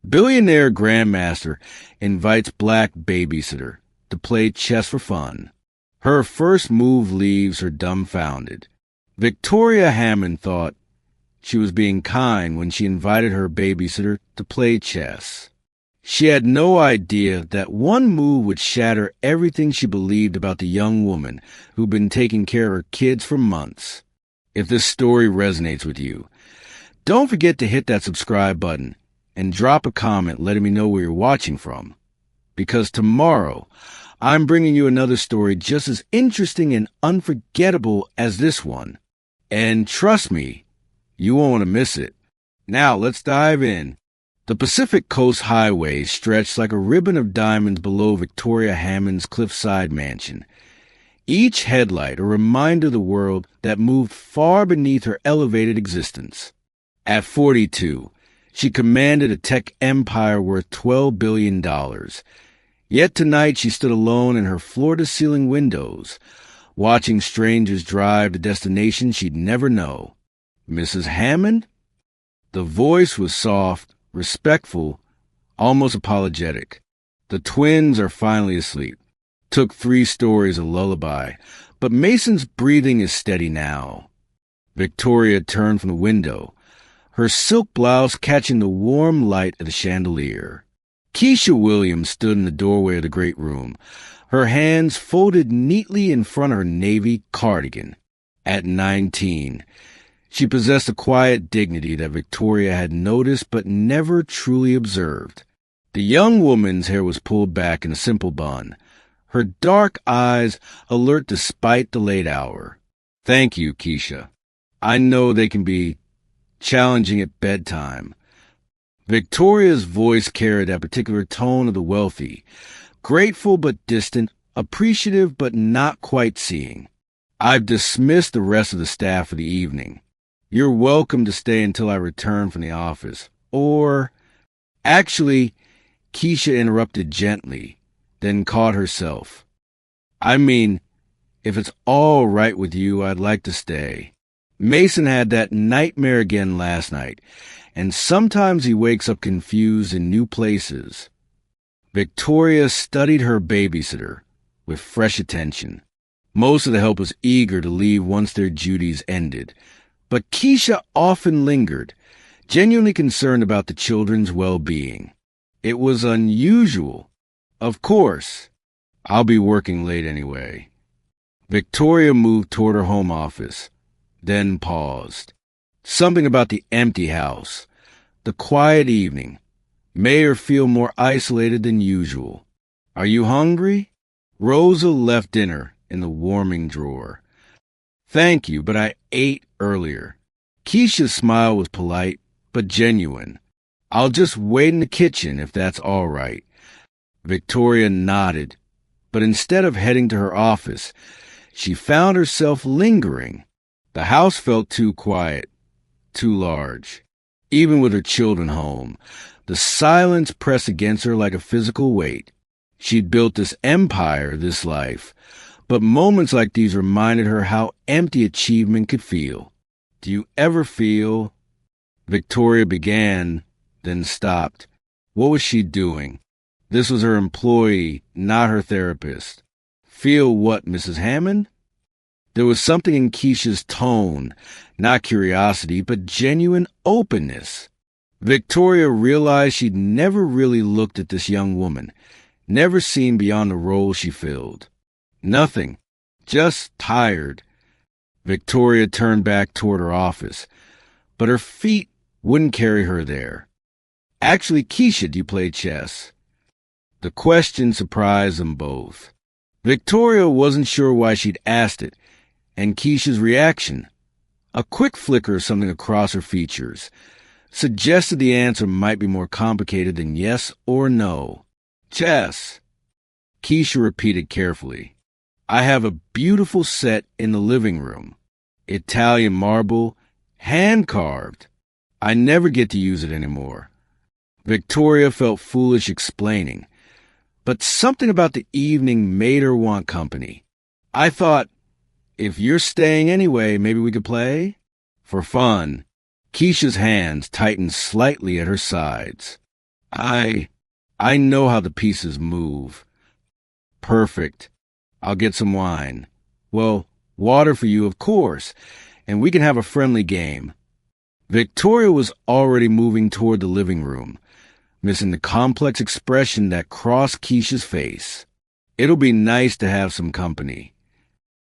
Billionaire Grandmaster invites black babysitter to play chess for fun. Her first move leaves her dumbfounded. Victoria Hammond thought she was being kind when she invited her babysitter to play chess. She had no idea that one move would shatter everything she believed about the young woman who'd been taking care of her kids for months. If this story resonates with you, don't forget to hit that subscribe button and drop a comment letting me know where you're watching from. Because tomorrow, I'm bringing you another story just as interesting and unforgettable as this one. And trust me, you won't want to miss it. Now, let's dive in. The Pacific Coast Highway stretched like a ribbon of diamonds below Victoria Hammond's cliffside mansion. Each headlight a reminder of the world that moved far beneath her elevated existence. At 42, she commanded a tech empire worth $12 billion. Yet tonight she stood alone in her floor-to-ceiling windows, watching strangers drive to destinations she'd never know. Mrs. Hammond? The voice was soft, respectful, almost apologetic. The twins are finally asleep. Took 3 stories of lullaby, but Mason's breathing is steady now. Victoria turned from the window, her silk blouse catching the warm light of the chandelier. Keisha Williams stood in the doorway of the great room, her hands folded neatly in front of her navy cardigan. At 19, she possessed a quiet dignity that Victoria had noticed but never truly observed. The young woman's hair was pulled back in a simple bun, her dark eyes alert despite the late hour. Thank you, Keisha. I know they can be challenging at bedtime. Victoria's voice carried that particular tone of the wealthy, grateful but distant, appreciative but not quite seeing. I've dismissed the rest of the staff for the evening. You're welcome to stay until I return from the office. Or, actually, Keisha interrupted gently, then caught herself. I mean, if it's all right with you, I'd like to stay. Mason had that nightmare again last night, and sometimes he wakes up confused in new places. Victoria studied her babysitter with fresh attention. Most of the help was eager to leave once their duties ended, but Keisha often lingered, genuinely concerned about the children's well-being. It was unusual. Of course, I'll be working late anyway. Victoria moved toward her home office, then paused. Something about the empty house, the quiet evening, made her feel more isolated than usual. Are you hungry? Rosa left dinner in the warming drawer. Thank you, but I ate earlier. Keisha's smile was polite, but genuine. I'll just wait in the kitchen if that's all right. Victoria nodded, but instead of heading to her office, she found herself lingering. The house felt too quiet, too large. Even with her children home, the silence pressed against her like a physical weight. She'd built this empire, this life, but moments like these reminded her how empty achievement could feel. Do you ever feel? Victoria began, then stopped. What was she doing? This was her employee, not her therapist. Feel what, Mrs. Hammond? There was something in Keisha's tone, not curiosity, but genuine openness. Victoria realized she'd never really looked at this young woman, never seen beyond the role she filled. Nothing, just tired. Victoria turned back toward her office, but her feet wouldn't carry her there. Actually, Keisha, do you play chess? The question surprised them both. Victoria wasn't sure why she'd asked it, and Keisha's reaction, a quick flicker of something across her features, suggested the answer might be more complicated than yes or no. Chess. Keisha repeated carefully. I have a beautiful set in the living room. Italian marble, hand-carved. I never get to use it anymore. Victoria felt foolish explaining, but something about the evening made her want company. I thought, if you're staying anyway, maybe we could play? For fun. Keisha's hands tightened slightly at her sides. I I know how the pieces move. Perfect. I'll get some wine. Well, water for you, of course, and we can have a friendly game. Victoria was already moving toward the living room, missing the complex expression that crossed Keisha's face. It'll be nice to have some company.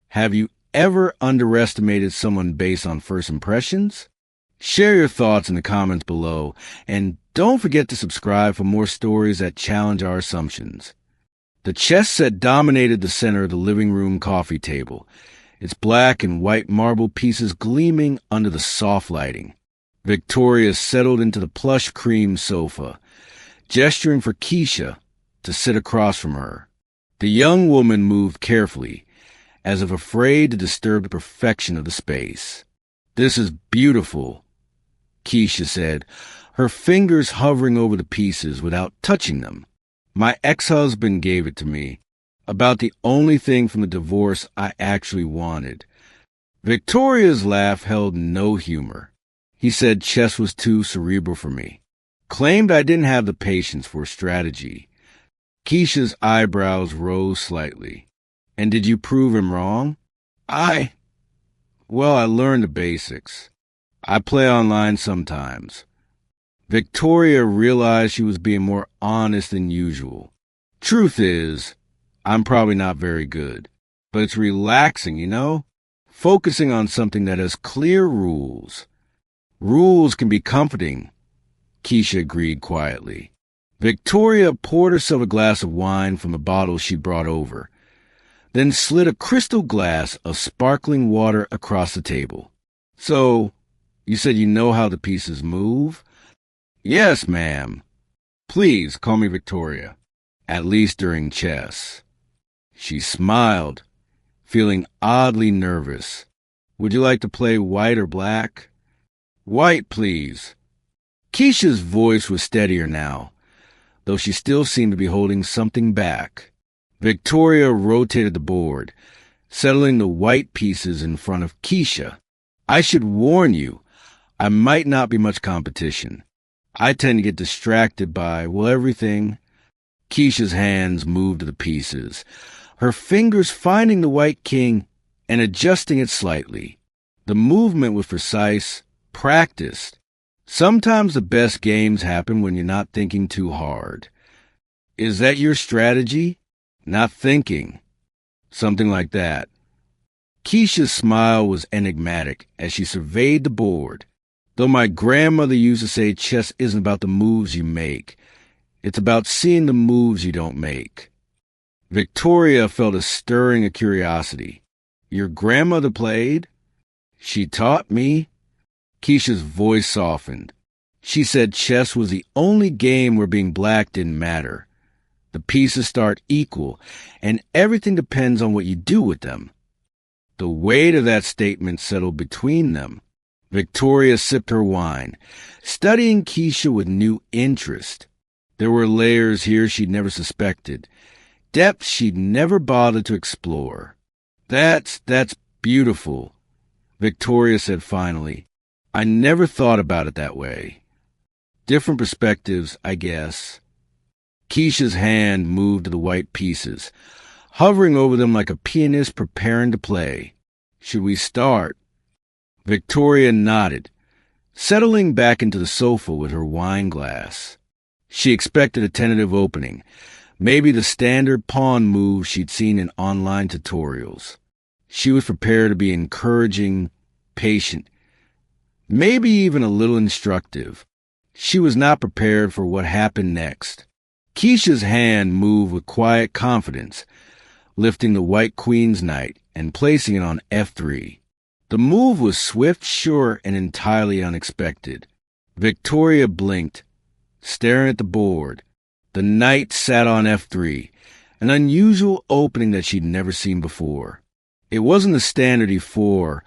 Have you ever underestimated someone based on first impressions? Share your thoughts in the comments below, and don't forget to subscribe for more stories that challenge our assumptions. The chess set dominated the center of the living room coffee table, its black and white marble pieces gleaming under the soft lighting. Victoria settled into the plush cream sofa, gesturing for Keisha to sit across from her. The young woman moved carefully, as if afraid to disturb the perfection of the space. "This is beautiful," Keisha said, her fingers hovering over the pieces without touching them. "My ex-husband gave it to me, about the only thing from the divorce I actually wanted." Victoria's laugh held no humor. "He said chess was too cerebral for me. Claimed I didn't have the patience for strategy." Keisha's eyebrows rose slightly. "And did you prove him wrong?" Well, I learned the basics. I play online sometimes." Victoria realized she was being more honest than usual. "Truth is, I'm probably not very good, but it's relaxing, you know? Focusing on something that has clear rules. Rules can be comforting," Keisha agreed quietly. Victoria poured herself a glass of wine from the bottle she brought over, then slid a crystal glass of sparkling water across the table. "So, you said you know how the pieces move?" "Yes, ma'am. Please call me Victoria, at least during chess." She smiled, feeling oddly nervous. "Would you like to play white or black?" "White, please." Keisha's voice was steadier now, though she still seemed to be holding something back. Victoria rotated the board, settling the white pieces in front of Keisha. "I should warn you, I might not be much competition. I tend to get distracted by, well, everything." Keisha's hands moved to the pieces, her fingers finding the white king and adjusting it slightly. The movement was precise, practiced. Sometimes the best games happen when you're not thinking too hard. "Is that your strategy? Not thinking?" "Something like that." Keisha's smile was enigmatic as she surveyed the board. "Though my grandmother used to say chess isn't about the moves you make, it's about seeing the moves you don't make." Victoria felt a stirring of curiosity. "Your grandmother played?" "She taught me." Keisha's voice softened. "She said chess was the only game where being black didn't matter. The pieces start equal, and everything depends on what you do with them." The weight of that statement settled between them. Victoria sipped her wine, studying Keisha with new interest. There were layers here she'd never suspected, depths she'd never bothered to explore. That's beautiful," Victoria said finally. "I never thought about it that way. Different perspectives, I guess." Keisha's hand moved to the white pieces, hovering over them like a pianist preparing to play. "Should we start?" Victoria nodded, settling back into the sofa with her wine glass. She expected a tentative opening, maybe the standard pawn move she'd seen in online tutorials. She was prepared to be encouraging, patient, maybe even a little instructive. She was not prepared for what happened next. Keisha's hand moved with quiet confidence, lifting the white queen's knight and placing it on F3. The move was swift, sure, and entirely unexpected. Victoria blinked, staring at the board. The knight sat on F3, an unusual opening that she'd never seen before. It wasn't the standard E4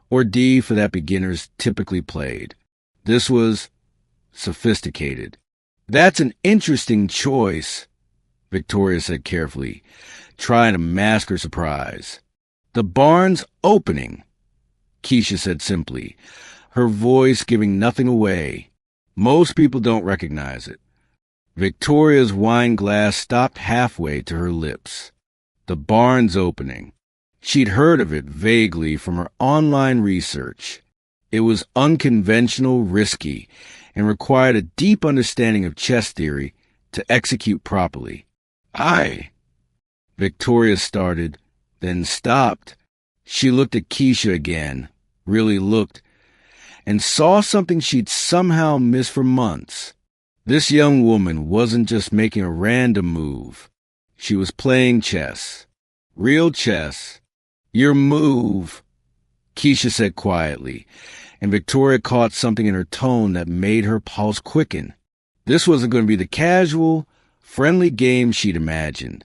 or D for that beginners typically played. This was sophisticated. "That's an interesting choice," Victoria said carefully, trying to mask her surprise. "The barn's opening," Keisha said simply, her voice giving nothing away. "Most people don't recognize it." Victoria's wine glass stopped halfway to her lips. The barn's opening. She'd heard of it vaguely from her online research. It was unconventional, risky, and required a deep understanding of chess theory to execute properly. Victoria started, then stopped. She looked at Keisha again, really looked, and saw something she'd somehow missed for months. This young woman wasn't just making a random move. She was playing chess. Real chess. Your move, Keisha said quietly, and Victoria caught something in her tone that made her pulse quicken. This wasn't going to be the casual, friendly game she'd imagined.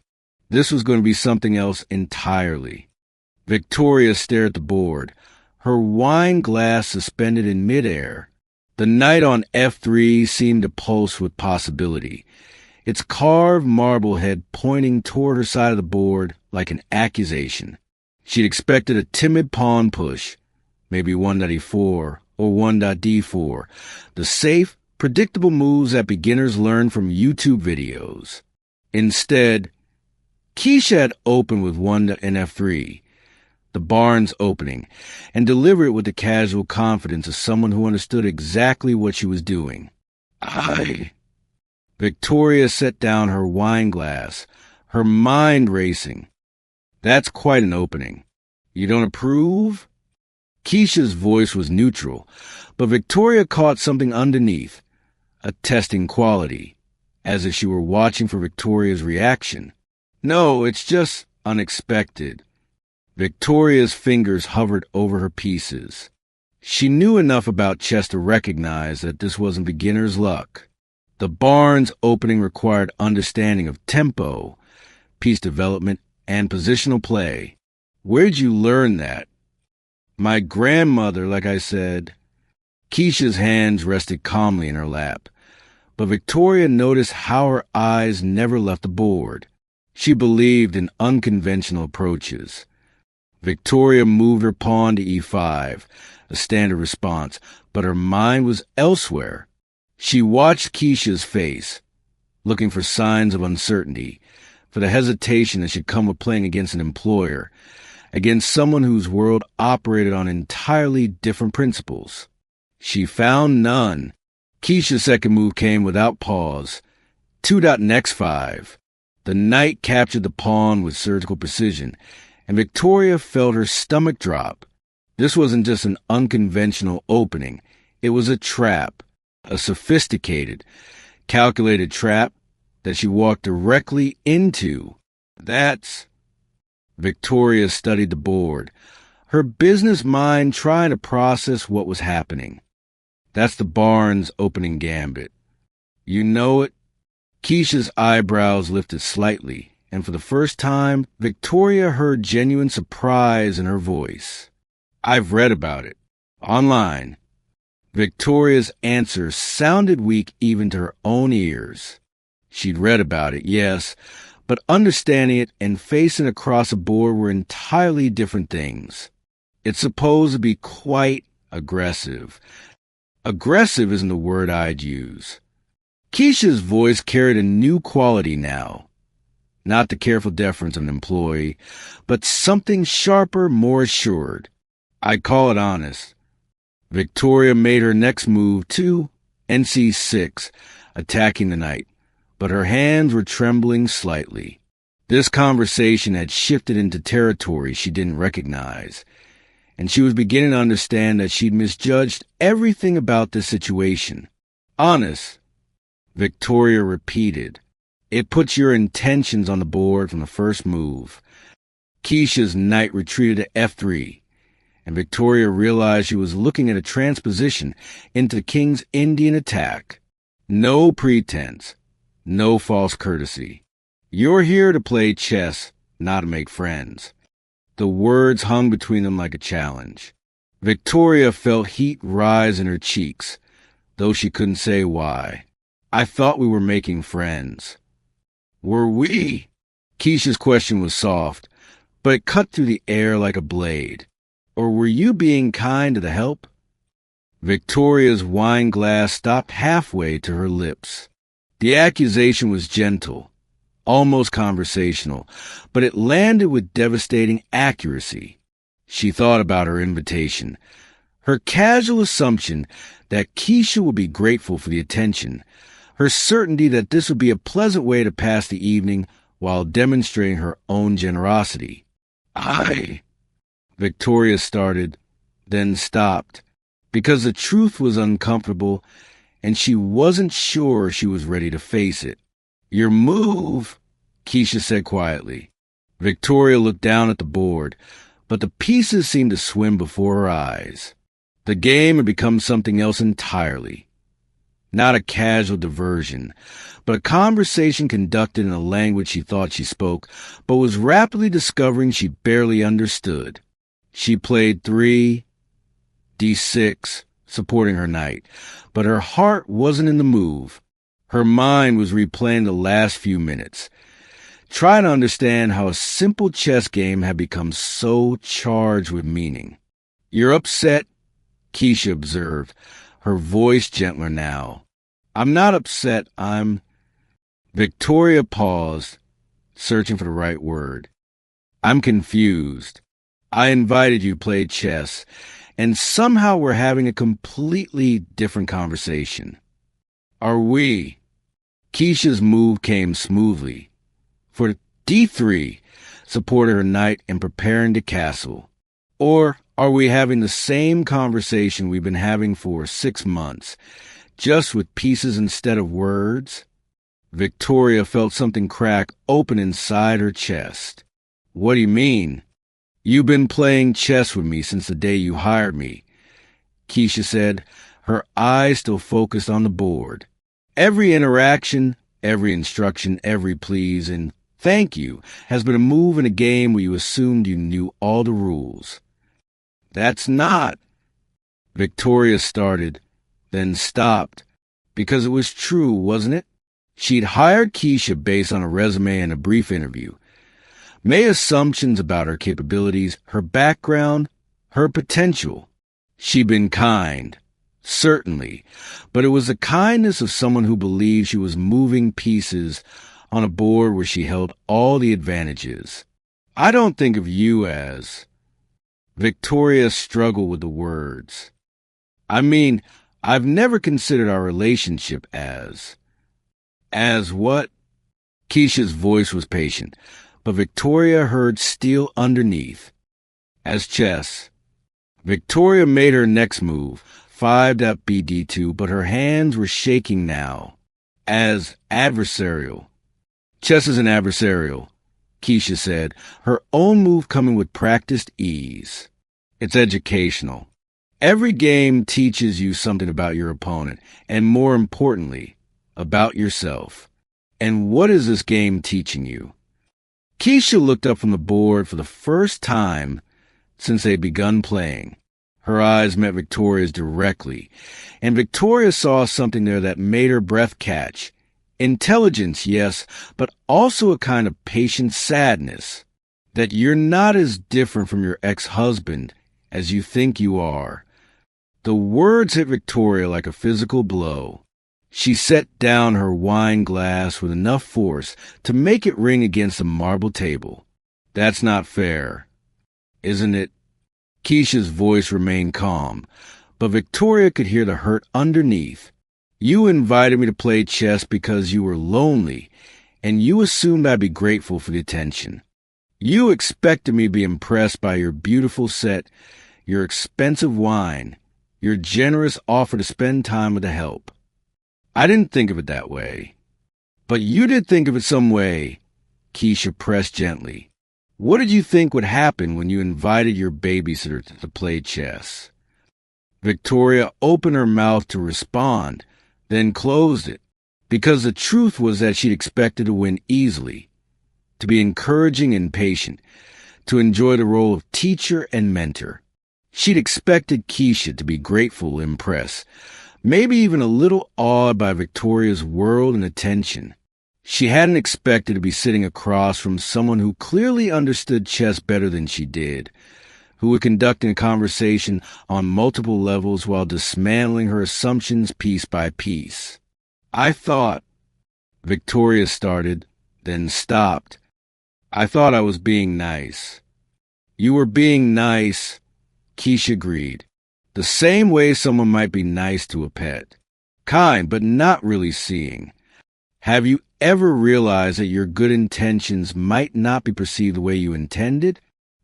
This was going to be something else entirely. Victoria stared at the board, her wine glass suspended in midair. The knight on F3 seemed to pulse with possibility, its carved marble head pointing toward her side of the board like an accusation. She'd expected a timid pawn push, maybe 1.e4 or 1.d4, the safe, predictable moves that beginners learn from YouTube videos. Instead, Keisha had opened with 1.f3, the barn's opening, and delivered it with the casual confidence of someone who understood exactly what she was doing. Victoria set down her wine glass, her mind racing. That's quite an opening. You don't approve? Keisha's voice was neutral, but Victoria caught something underneath, a testing quality, as if she were watching for Victoria's reaction. No, it's just unexpected. Victoria's fingers hovered over her pieces. She knew enough about chess to recognize that this wasn't beginner's luck. The barn's opening required understanding of tempo, piece development, and positional play. Where'd you learn that? My grandmother, like I said. Keisha's hands rested calmly in her lap, but Victoria noticed how her eyes never left the board. She believed in unconventional approaches. Victoria moved her pawn to e5, a standard response, but her mind was elsewhere. She watched Keisha's face, looking for signs of uncertainty, for the hesitation that should come with playing against an employer, against someone whose world operated on entirely different principles. She found none. Keisha's second move came without pause. 2.x5. The knight captured the pawn with surgical precision, and Victoria felt her stomach drop. This wasn't just an unconventional opening. It was a trap, a sophisticated, calculated trap that she walked directly into. Victoria studied the board, her business mind trying to process what was happening. That's the barn's opening gambit. You know it? Keisha's eyebrows lifted slightly, and for the first time, Victoria heard genuine surprise in her voice. I've read about it. Online. Victoria's answer sounded weak even to her own ears. She'd read about it, yes, but understanding it and facing across a board were entirely different things. It's supposed to be quite aggressive. Aggressive isn't the word I'd use. Keisha's voice carried a new quality now. Not the careful deference of an employee, but something sharper, more assured. I'd call it honest. Victoria made her next move to NC6, attacking the knight, but her hands were trembling slightly. This conversation had shifted into territory she didn't recognize, and she was beginning to understand that she'd misjudged everything about this situation. Honest, Victoria repeated. It puts your intentions on the board from the first move. Keisha's knight retreated to f3, and Victoria realized she was looking at a transposition into the king's Indian attack. No pretense, no false courtesy. You're here to play chess, not to make friends. The words hung between them like a challenge. Victoria felt heat rise in her cheeks, though she couldn't say why. I thought we were making friends. Were we? Keisha's question was soft, but it cut through the air like a blade. Or were you being kind to the help? Victoria's wine glass stopped halfway to her lips. The accusation was gentle, almost conversational, but it landed with devastating accuracy. She thought about her invitation. Her casual assumption that Keisha would be grateful for the attention. Her certainty that this would be a pleasant way to pass the evening while demonstrating her own generosity. Victoria started, then stopped, because the truth was uncomfortable and she wasn't sure she was ready to face it. Your move, Keisha said quietly. Victoria looked down at the board, but the pieces seemed to swim before her eyes. The game had become something else entirely. Not a casual diversion, but a conversation conducted in a language she thought she spoke, but was rapidly discovering she barely understood. She played 3d6, supporting her knight, but her heart wasn't in the move. Her mind was replaying the last few minutes, trying to understand how a simple chess game had become so charged with meaning. You're upset, Keisha observed, her voice gentler now. I'm not upset, Victoria paused, searching for the right word. I'm confused. I invited you to play chess, and somehow we're having a completely different conversation. Are we? Keisha's move came smoothly. For D3, supported her knight in preparing to castle. Or are we having the same conversation we've been having for 6 months, just with pieces instead of words? Victoria felt something crack open inside her chest. What do you mean? You've been playing chess with me since the day you hired me, Keisha said, her eyes still focused on the board. Every interaction, every instruction, every please, and thank you has been a move in a game where you assumed you knew all the rules. That's not. Victoria started, then stopped, because it was true, wasn't it? She'd hired Keisha based on a resume and a brief interview, made assumptions about her capabilities, her background, her potential. She'd been kind, certainly, but it was the kindness of someone who believed she was moving pieces on a board where she held all the advantages. I don't think of you as... Victoria struggled with the words. I mean, I've never considered our relationship as... As what? Keisha's voice was patient, but Victoria heard steel underneath. As chess. Victoria made her next move, 5.bd2, but her hands were shaking now. As adversarial. Chess isn't adversarial, Keisha said, her own move coming with practiced ease. It's educational. Every game teaches you something about your opponent, and more importantly, about yourself. And what is this game teaching you? Keisha looked up from the board for the first time since they'd begun playing. Her eyes met Victoria's directly, and Victoria saw something there that made her breath catch. Intelligence, yes, but also a kind of patient sadness. That you're not as different from your ex-husband as you think you are. The words hit Victoria like a physical blow. She set down her wine glass with enough force to make it ring against the marble table. That's not fair, isn't it? Keisha's voice remained calm, but Victoria could hear the hurt underneath. You invited me to play chess because you were lonely, and you assumed I'd be grateful for the attention. You expected me to be impressed by your beautiful set, your expensive wine, your generous offer to spend time with the help. I didn't think of it that way. But you did think of it some way, Keisha pressed gently. What did you think would happen when you invited your babysitter to play chess? Victoria opened her mouth to respond, then closed it, because the truth was that she'd expected to win easily, to be encouraging and patient, to enjoy the role of teacher and mentor. She'd expected Keisha to be grateful and impressed, maybe even a little awed by Victoria's world and attention. She hadn't expected to be sitting across from someone who clearly understood chess better than she did, who was conducting a conversation on multiple levels while dismantling her assumptions piece by piece. I thought, Victoria started, then stopped. I thought I was being nice. You were being nice, Keisha agreed. The same way someone might be nice to a pet. Kind, but not really seeing. Have you ever realized that your good intentions might not be perceived the way you intended?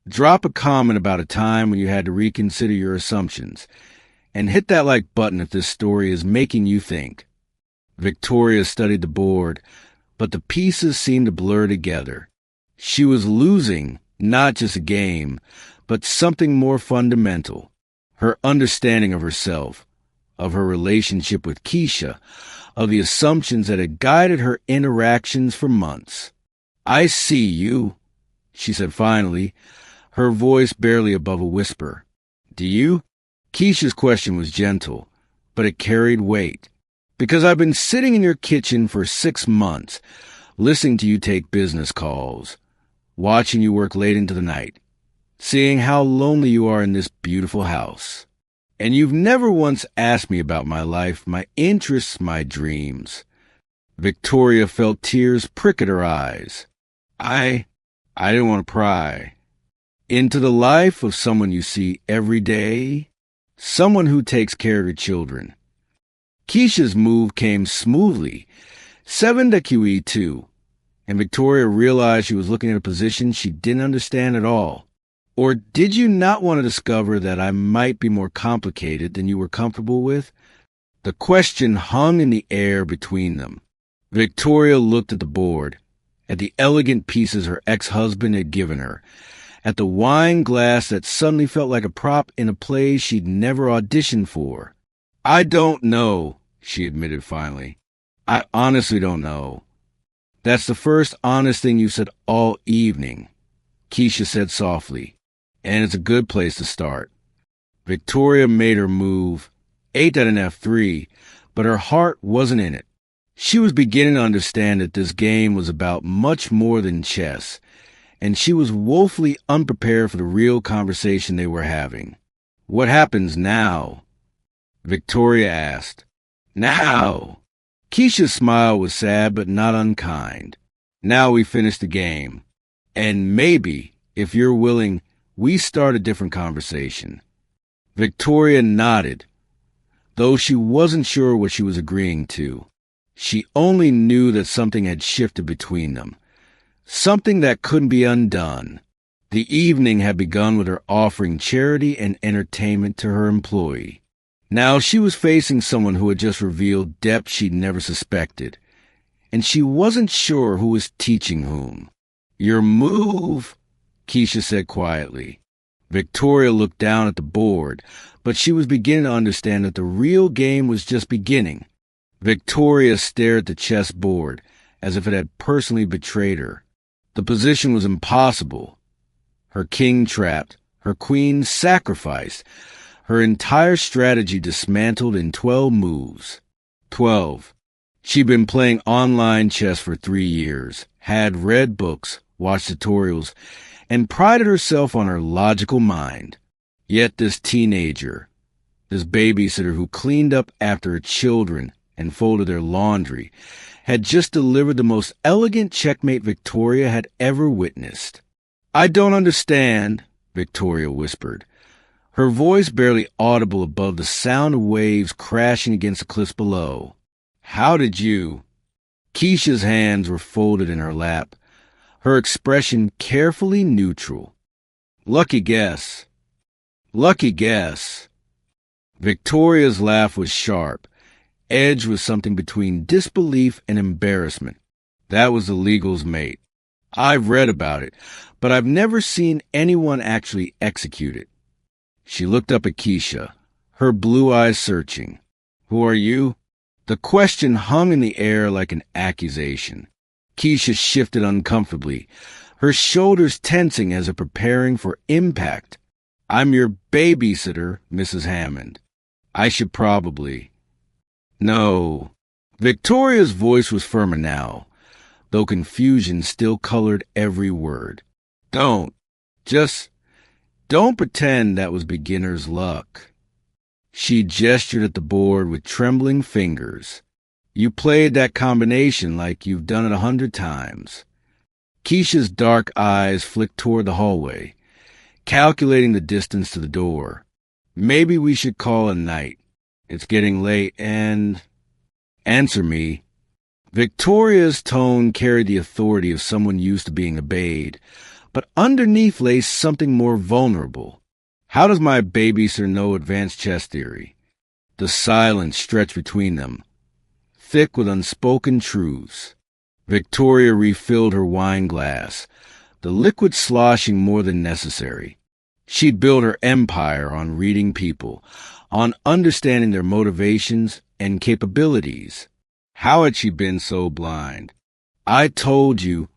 Drop a comment about a time when you had to reconsider your assumptions. And hit that like button if this story is making you think. Victoria studied the board, but the pieces seemed to blur together. She was losing not just a game, but something more fundamental. Her understanding of herself, of her relationship with Keisha, of the assumptions that had guided her interactions for months. I see you, she said finally, her voice barely above a whisper. Do you? Keisha's question was gentle, but it carried weight. Because I've been sitting in your kitchen for 6 months, listening to you take business calls, watching you work late into the night, seeing how lonely you are in this beautiful house. And you've never once asked me about my life, my interests, my dreams. Victoria felt tears prick at her eyes. I didn't want to pry. Into the life of someone you see every day, someone who takes care of your children. Keisha's move came smoothly, 7 to QE2, and Victoria realized she was looking at a position she didn't understand at all. Or did you not want to discover that I might be more complicated than you were comfortable with? The question hung in the air between them. Victoria looked at the board, at the elegant pieces her ex-husband had given her, at the wine glass that suddenly felt like a prop in a play she'd never auditioned for. I don't know, she admitted finally. I honestly don't know. That's the first honest thing you said all evening, Keisha said softly, and it's a good place to start. Victoria made her move, ate at an F3, but her heart wasn't in it. She was beginning to understand that this game was about much more than chess, and she was woefully unprepared for the real conversation they were having. What happens now? Victoria asked. Now! Keisha's smile was sad but not unkind. Now we finish the game. And maybe, if you're willing, we start a different conversation. Victoria nodded, though she wasn't sure what she was agreeing to. She only knew that something had shifted between them. Something that couldn't be undone. The evening had begun with her offering charity and entertainment to her employee. Now she was facing someone who had just revealed depth she'd never suspected, and she wasn't sure who was teaching whom. Your move, Keisha said quietly. Victoria looked down at the board, but she was beginning to understand that the real game was just beginning. Victoria stared at the chessboard as if it had personally betrayed her. The position was impossible. Her king trapped, her queen sacrificed, her entire strategy dismantled in 12 moves. 12. She'd been playing online chess for 3 years, had read books, watched tutorials, and prided herself on her logical mind. Yet this teenager, this babysitter who cleaned up after her children and folded their laundry, had just delivered the most elegant checkmate Victoria had ever witnessed. I don't understand, Victoria whispered, her voice barely audible above the sound of waves crashing against the cliffs below. How did you? Keisha's hands were folded in her lap, her expression carefully neutral. Lucky guess. Lucky guess. Victoria's laugh was sharp, edged with something between disbelief and embarrassment. That was the legal's mate. I've read about it, but I've never seen anyone actually execute it. She looked up at Keisha, her blue eyes searching. Who are you? The question hung in the air like an accusation. Keisha shifted uncomfortably, her shoulders tensing as if preparing for impact. I'm your babysitter, Mrs. Hammond. I should probably. No. Victoria's voice was firmer now, though confusion still colored every word. Don't. Just don't pretend that was beginner's luck. She gestured at the board with trembling fingers. You played that combination like you've done it 100 times. Keisha's dark eyes flicked toward the hallway, calculating the distance to the door. Maybe we should call a night. It's getting late and... Answer me. Victoria's tone carried the authority of someone used to being obeyed, but underneath lay something more vulnerable. How does my babysitter know advanced chess theory? The silence stretched between them, thick with unspoken truths. Victoria refilled her wine glass, the liquid sloshing more than necessary. She'd built her empire on reading people, on understanding their motivations and capabilities. How had she been so blind? I told you,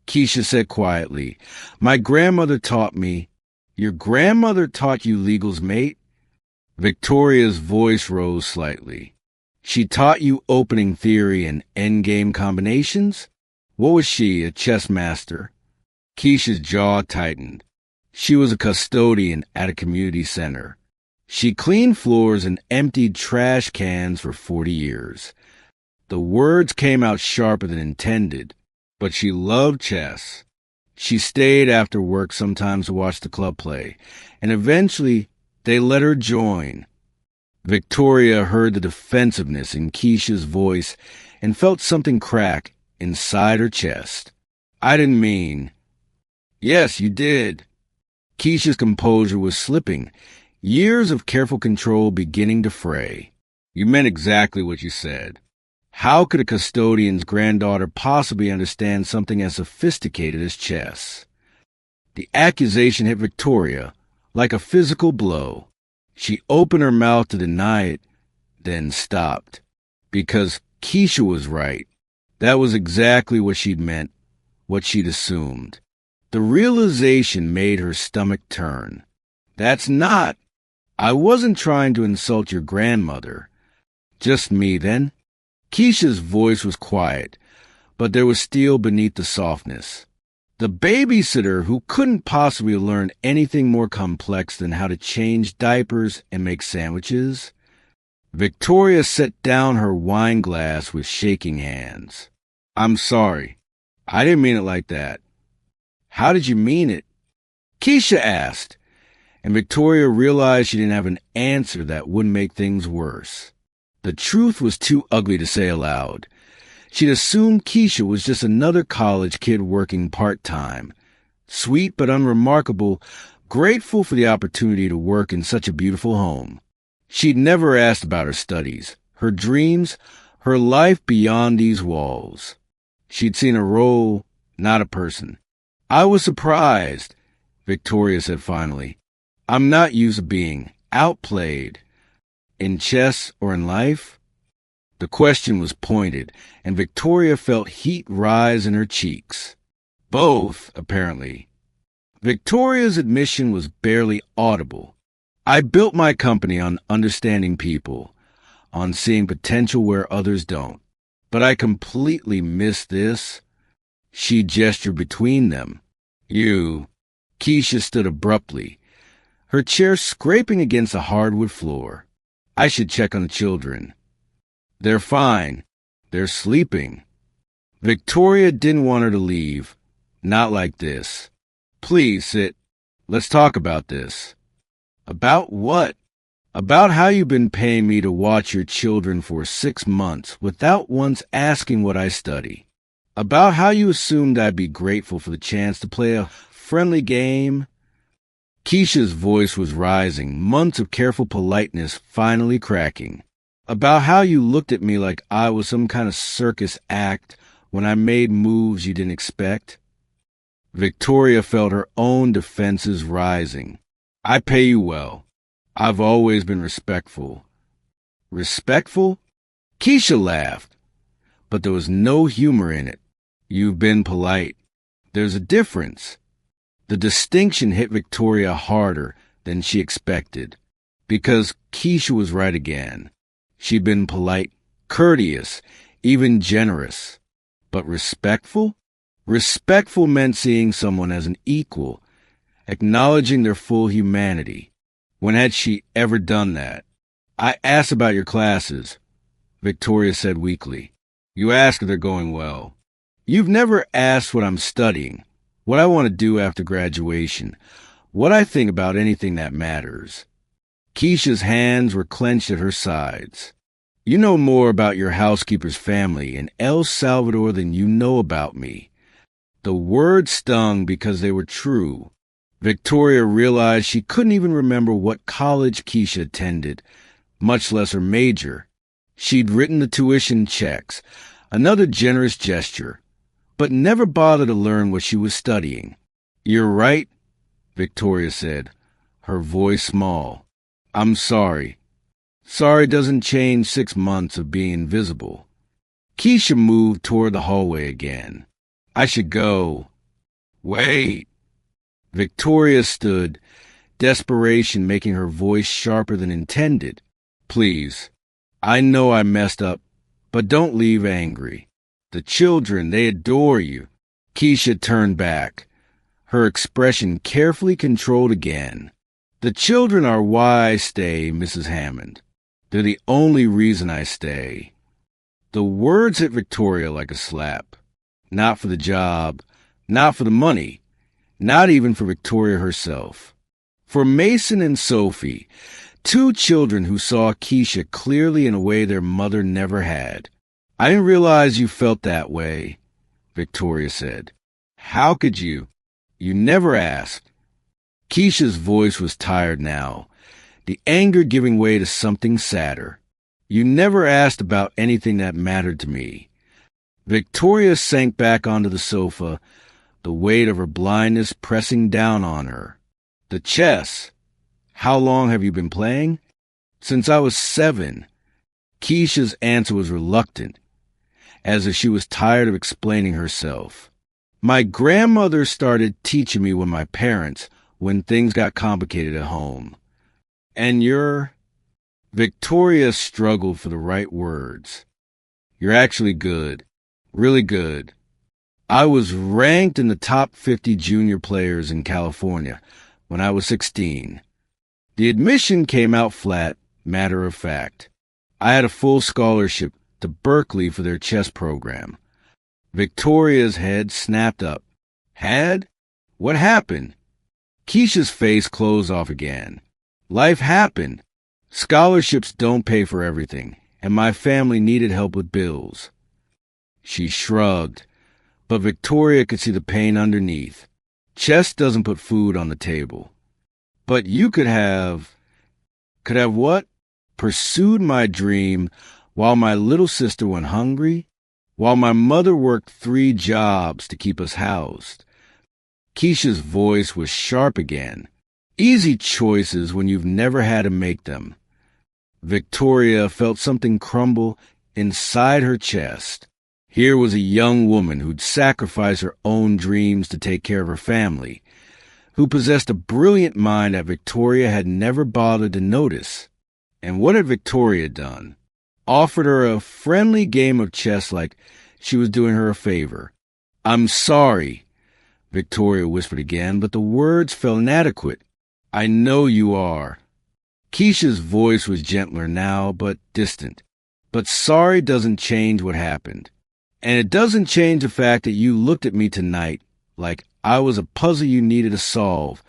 Keisha said quietly. My grandmother taught me. Your grandmother taught you legals, mate? Victoria's voice rose slightly. She taught you opening theory and endgame combinations? What was she, a chess master? Keisha's jaw tightened. She was a custodian at a community center. She cleaned floors and emptied trash cans for 40 years. The words came out sharper than intended, but she loved chess. She stayed after work sometimes to watch the club play, and eventually they let her join. Victoria heard the defensiveness in Keisha's voice and felt something crack inside her chest. I didn't mean... Yes, you did. Keisha's composure was slipping, years of careful control beginning to fray. You meant exactly what you said. How could a custodian's granddaughter possibly understand something as sophisticated as chess? The accusation hit Victoria like a physical blow. She opened her mouth to deny it, then stopped. Because Keisha was right. That was exactly what she'd meant, what she'd assumed. The realization made her stomach turn. That's not. I wasn't trying to insult your grandmother. Just me, then. Keisha's voice was quiet, but there was steel beneath the softness. The babysitter who couldn't possibly learn anything more complex than how to change diapers and make sandwiches. Victoria set down her wine glass with shaking hands. I'm sorry. I didn't mean it like that. How did you mean it? Keisha asked, and Victoria realized she didn't have an answer that wouldn't make things worse. The truth was too ugly to say aloud. She'd assumed Keisha was just another college kid working part-time, sweet but unremarkable, grateful for the opportunity to work in such a beautiful home. She'd never asked about her studies, her dreams, her life beyond these walls. She'd seen a role, not a person. I was surprised, Victoria said finally. I'm not used to being outplayed. In chess or in life? The question was pointed, and Victoria felt heat rise in her cheeks. Both, apparently. Victoria's admission was barely audible. I built my company on understanding people, on seeing potential where others don't. But I completely missed this. She gestured between them. You. Keisha stood abruptly, her chair scraping against the hardwood floor. I should check on the children. They're fine. They're sleeping. Victoria didn't want her to leave. Not like this. Please sit. Let's talk about this. About what? About how you've been paying me to watch your children for 6 months without once asking what I study. About how you assumed I'd be grateful for the chance to play a friendly game. Keisha's voice was rising, months of careful politeness finally cracking. About how you looked at me like I was some kind of circus act when I made moves you didn't expect. Victoria felt her own defenses rising. I pay you well. I've always been respectful. Respectful? Keisha laughed, but there was no humor in it. You've been polite. There's a difference. The distinction hit Victoria harder than she expected, because Keisha was right again. She'd been polite, courteous, even generous. But respectful? Respectful meant seeing someone as an equal, acknowledging their full humanity. When had she ever done that? I asked about your classes. Victoria said weakly. You ask if they're going well. You've never asked what I'm studying, what I want to do after graduation, what I think about anything that matters. Keisha's hands were clenched at her sides. You know more about your housekeeper's family in El Salvador than you know about me. The words stung because they were true. Victoria realized she couldn't even remember what college Keisha attended, much less her major. She'd written the tuition checks, another generous gesture, but never bothered to learn what she was studying. You're right, Victoria said, her voice small. I'm sorry. Sorry doesn't change 6 months of being invisible. Keisha moved toward the hallway again. I should go. Wait. Victoria stood, desperation making her voice sharper than intended. Please. I know I messed up, but don't leave angry. The children, they adore you. Keisha turned back, her expression carefully controlled again. The children are why I stay, Mrs. Hammond. They're the only reason I stay. The words hit Victoria like a slap. Not for the job, not for the money, not even for Victoria herself. For Mason and Sophie, 2 children who saw Keisha clearly in a way their mother never had. I didn't realize you felt that way, Victoria said. How could you? You never asked. Keisha's voice was tired now, the anger giving way to something sadder. You never asked about anything that mattered to me. Victoria sank back onto the sofa, the weight of her blindness pressing down on her. The chess. How long have you been playing? Since I was 7. Keisha's answer was reluctant, as if she was tired of explaining herself. My grandmother started teaching me when things got complicated at home. And you're... Victoria struggled for the right words. You're actually good. Really good. I was ranked in the top 50 junior players in California when I was 16. The admission came out flat, matter of fact. I had a full scholarship to Berkeley for their chess program. Victoria's head snapped up. Had? What happened? Keisha's face closed off again. Life happened. Scholarships don't pay for everything, and my family needed help with bills. She shrugged, but Victoria could see the pain underneath. Chess doesn't put food on the table. But you could have what? Pursued my dream while my little sister went hungry, while my mother worked 3 jobs to keep us housed. Keisha's voice was sharp again. Easy choices when you've never had to make them. Victoria felt something crumble inside her chest. Here was a young woman who'd sacrificed her own dreams to take care of her family, who possessed a brilliant mind that Victoria had never bothered to notice. And what had Victoria done? Offered her a friendly game of chess like she was doing her a favor. I'm sorry, Victoria whispered again, but the words felt inadequate. I know you are. Keisha's voice was gentler now, but distant. But sorry doesn't change what happened. And it doesn't change the fact that you looked at me tonight like I was a puzzle you needed to solve,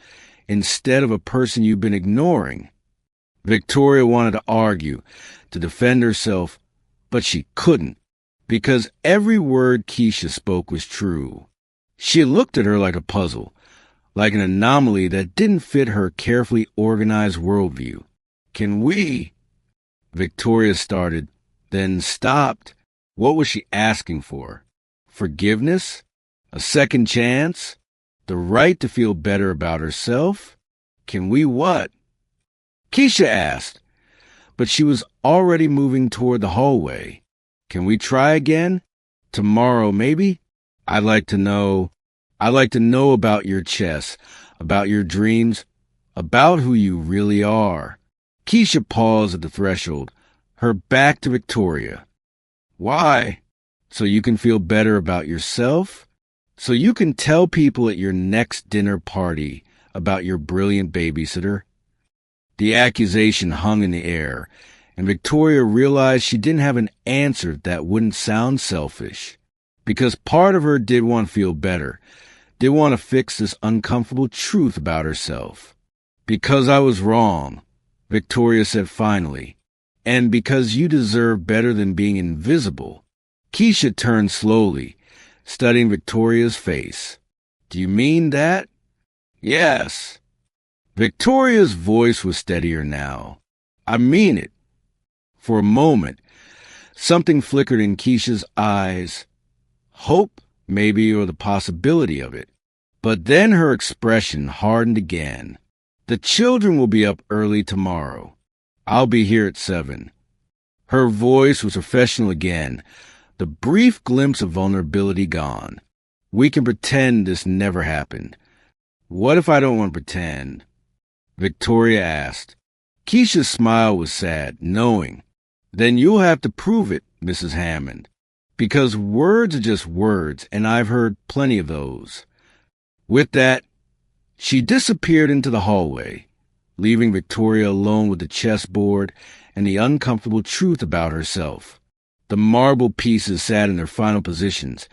instead of a person you've been ignoring. Victoria wanted to argue, to defend herself, but she couldn't, because every word Keisha spoke was true. She looked at her like a puzzle, like an anomaly that didn't fit her carefully organized worldview. Can we? Victoria started, then stopped. What was she asking for? Forgiveness? A second chance? The right to feel better about herself? Can we what? Keisha asked, but she was already moving toward the hallway. Can we try again? Tomorrow, maybe? I'd like to know about your chess, about your dreams, about who you really are. Keisha paused at the threshold, her back to Victoria. Why? So you can feel better about yourself? So you can tell people at your next dinner party about your brilliant babysitter? The accusation hung in the air, and Victoria realized she didn't have an answer that wouldn't sound selfish. Because part of her did want to feel better, did want to fix this uncomfortable truth about herself. "Because I was wrong," Victoria said finally, "and because you deserve better than being invisible." Keisha turned slowly, studying Victoria's face. "Do you mean that?" "Yes." Victoria's voice was steadier now. "I mean it." For a moment, something flickered in Keisha's eyes. Hope, maybe, or the possibility of it. But then her expression hardened again. "The children will be up early tomorrow. I'll be here at 7. Her voice was professional again, the brief glimpse of vulnerability gone. "We can pretend this never happened." "What if I don't want to pretend?" Victoria asked. Keisha's smile was sad, knowing. "Then you'll have to prove it, Mrs. Hammond. Because words are just words, and I've heard plenty of those." With that, she disappeared into the hallway, leaving Victoria alone with the chessboard and the uncomfortable truth about herself. The marble pieces sat in their final positions,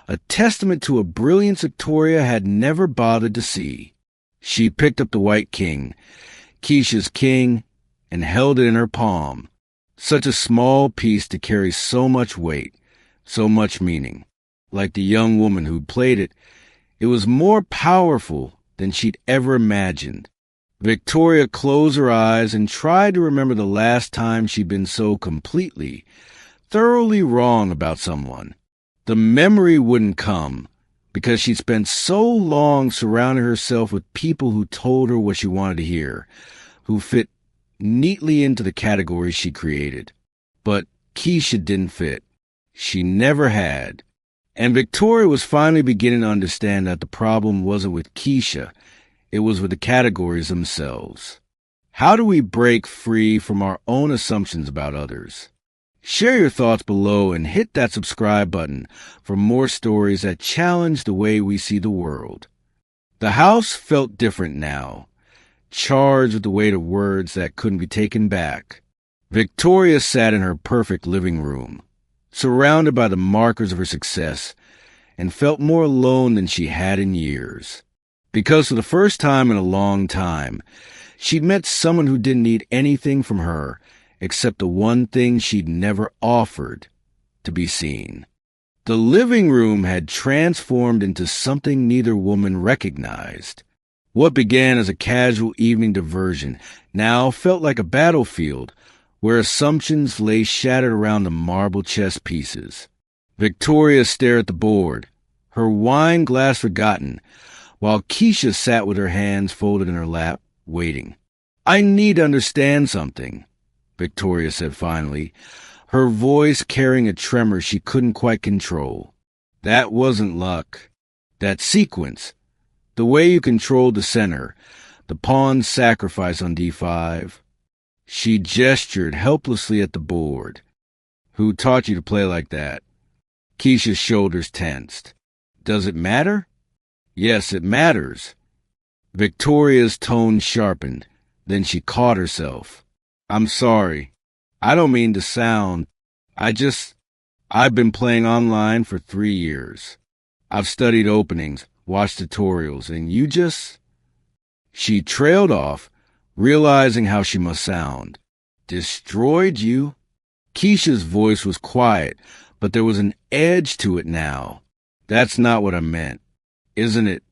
a testament to a brilliance Victoria had never bothered to see. She picked up the white king, Keisha's king, and held it in her palm. Such a small piece to carry so much weight, so much meaning. Like the young woman who played it, it was more powerful than she'd ever imagined. Victoria closed her eyes and tried to remember the last time she'd been so completely, thoroughly wrong about someone. The memory wouldn't come because she'd spent so long surrounding herself with people who told her what she wanted to hear, who fit neatly into the categories she created. But Keisha didn't fit. She never had. And Victoria was finally beginning to understand that the problem wasn't with Keisha, it was with the categories themselves. How do we break free from our own assumptions about others? Share your thoughts below and hit that subscribe button for more stories that challenge the way we see the world. The house felt different now, charged with the weight of words that couldn't be taken back. Victoria sat in her perfect living room, surrounded by the markers of her success, and felt more alone than she had in years. Because for the first time in a long time, she'd met someone who didn't need anything from her except the one thing she'd never offered, to be seen. The living room had transformed into something neither woman recognized. What began as a casual evening diversion now felt like a battlefield where assumptions lay shattered around the marble chess pieces. Victoria stared at the board, her wine glass forgotten, while Keisha sat with her hands folded in her lap, waiting. "I need to understand something," Victoria said finally, her voice carrying a tremor she couldn't quite control. "That wasn't luck. That sequence, the way you controlled the center, the pawn sacrifice on d5. She gestured helplessly at the board. "Who taught you to play like that?" Keisha's shoulders tensed. "Does it matter?" "Yes, it matters." Victoria's tone sharpened. Then she caught herself. "I'm sorry. I don't mean to sound. I've been playing online for 3 years. I've studied openings, watched tutorials, and you just..." She trailed off, realizing how she must sound. "Destroyed you?" Keisha's voice was quiet, but there was an edge to it now. "That's not what I meant, isn't it?"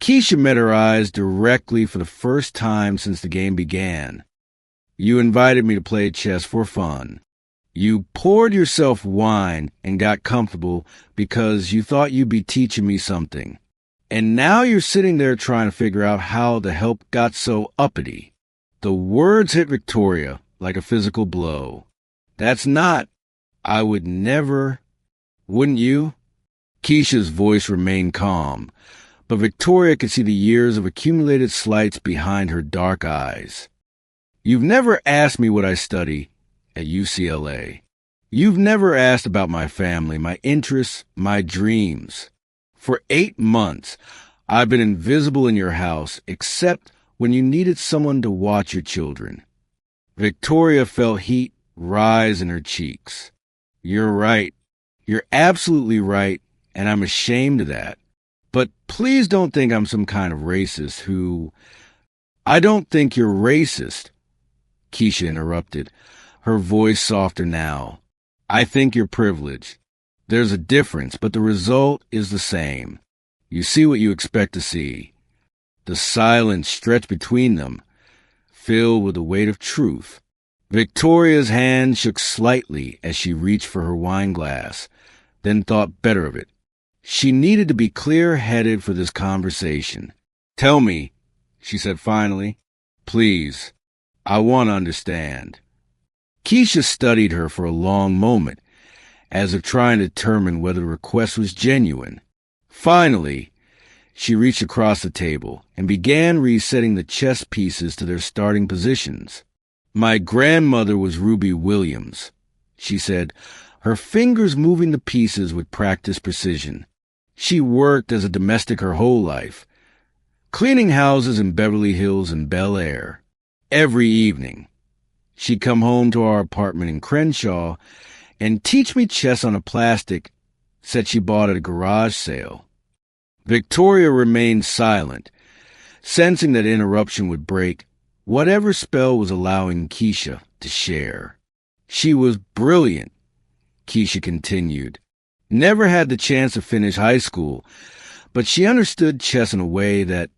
Keisha met her eyes directly for the first time since the game began. "You invited me to play chess for fun. You poured yourself wine and got comfortable because you thought you'd be teaching me something. And now you're sitting there trying to figure out how the help got so uppity." The words hit Victoria like a physical blow. "That's not. I would never. Wouldn't you?" Keisha's voice remained calm, but Victoria could see the years of accumulated slights behind her dark eyes. "You've never asked me what I study at UCLA. You've never asked about my family, my interests, my dreams. For 8 months, I've been invisible in your house, except when you needed someone to watch your children." Victoria felt heat rise in her cheeks. You're right. You're absolutely right, and I'm ashamed of that. But please don't think I'm some kind of racist who... I don't think you're racist, Keisha interrupted, her voice softer now. I think you're privileged. There's a difference, but the result is the same. You see what you expect to see. The silence stretched between them, filled with the weight of truth. Victoria's hand shook slightly as she reached for her wine glass, then thought better of it. She needed to be clear-headed for this conversation. Tell me, she said finally. Please, I want to understand. Keisha studied her for a long moment, as if trying to determine whether the request was genuine. Finally, she reached across the table and began resetting the chess pieces to their starting positions. My grandmother was Ruby Williams, she said, her fingers moving the pieces with practiced precision. She worked as a domestic her whole life, cleaning houses in Beverly Hills and Bel Air. Every evening, she'd come home to our apartment in Crenshaw and teach me chess on a plastic set she bought at a garage sale. Victoria remained silent, sensing that interruption would break whatever spell was allowing Keisha to share. She was brilliant, Keisha continued. Never had the chance to finish high school, but she understood chess in a way that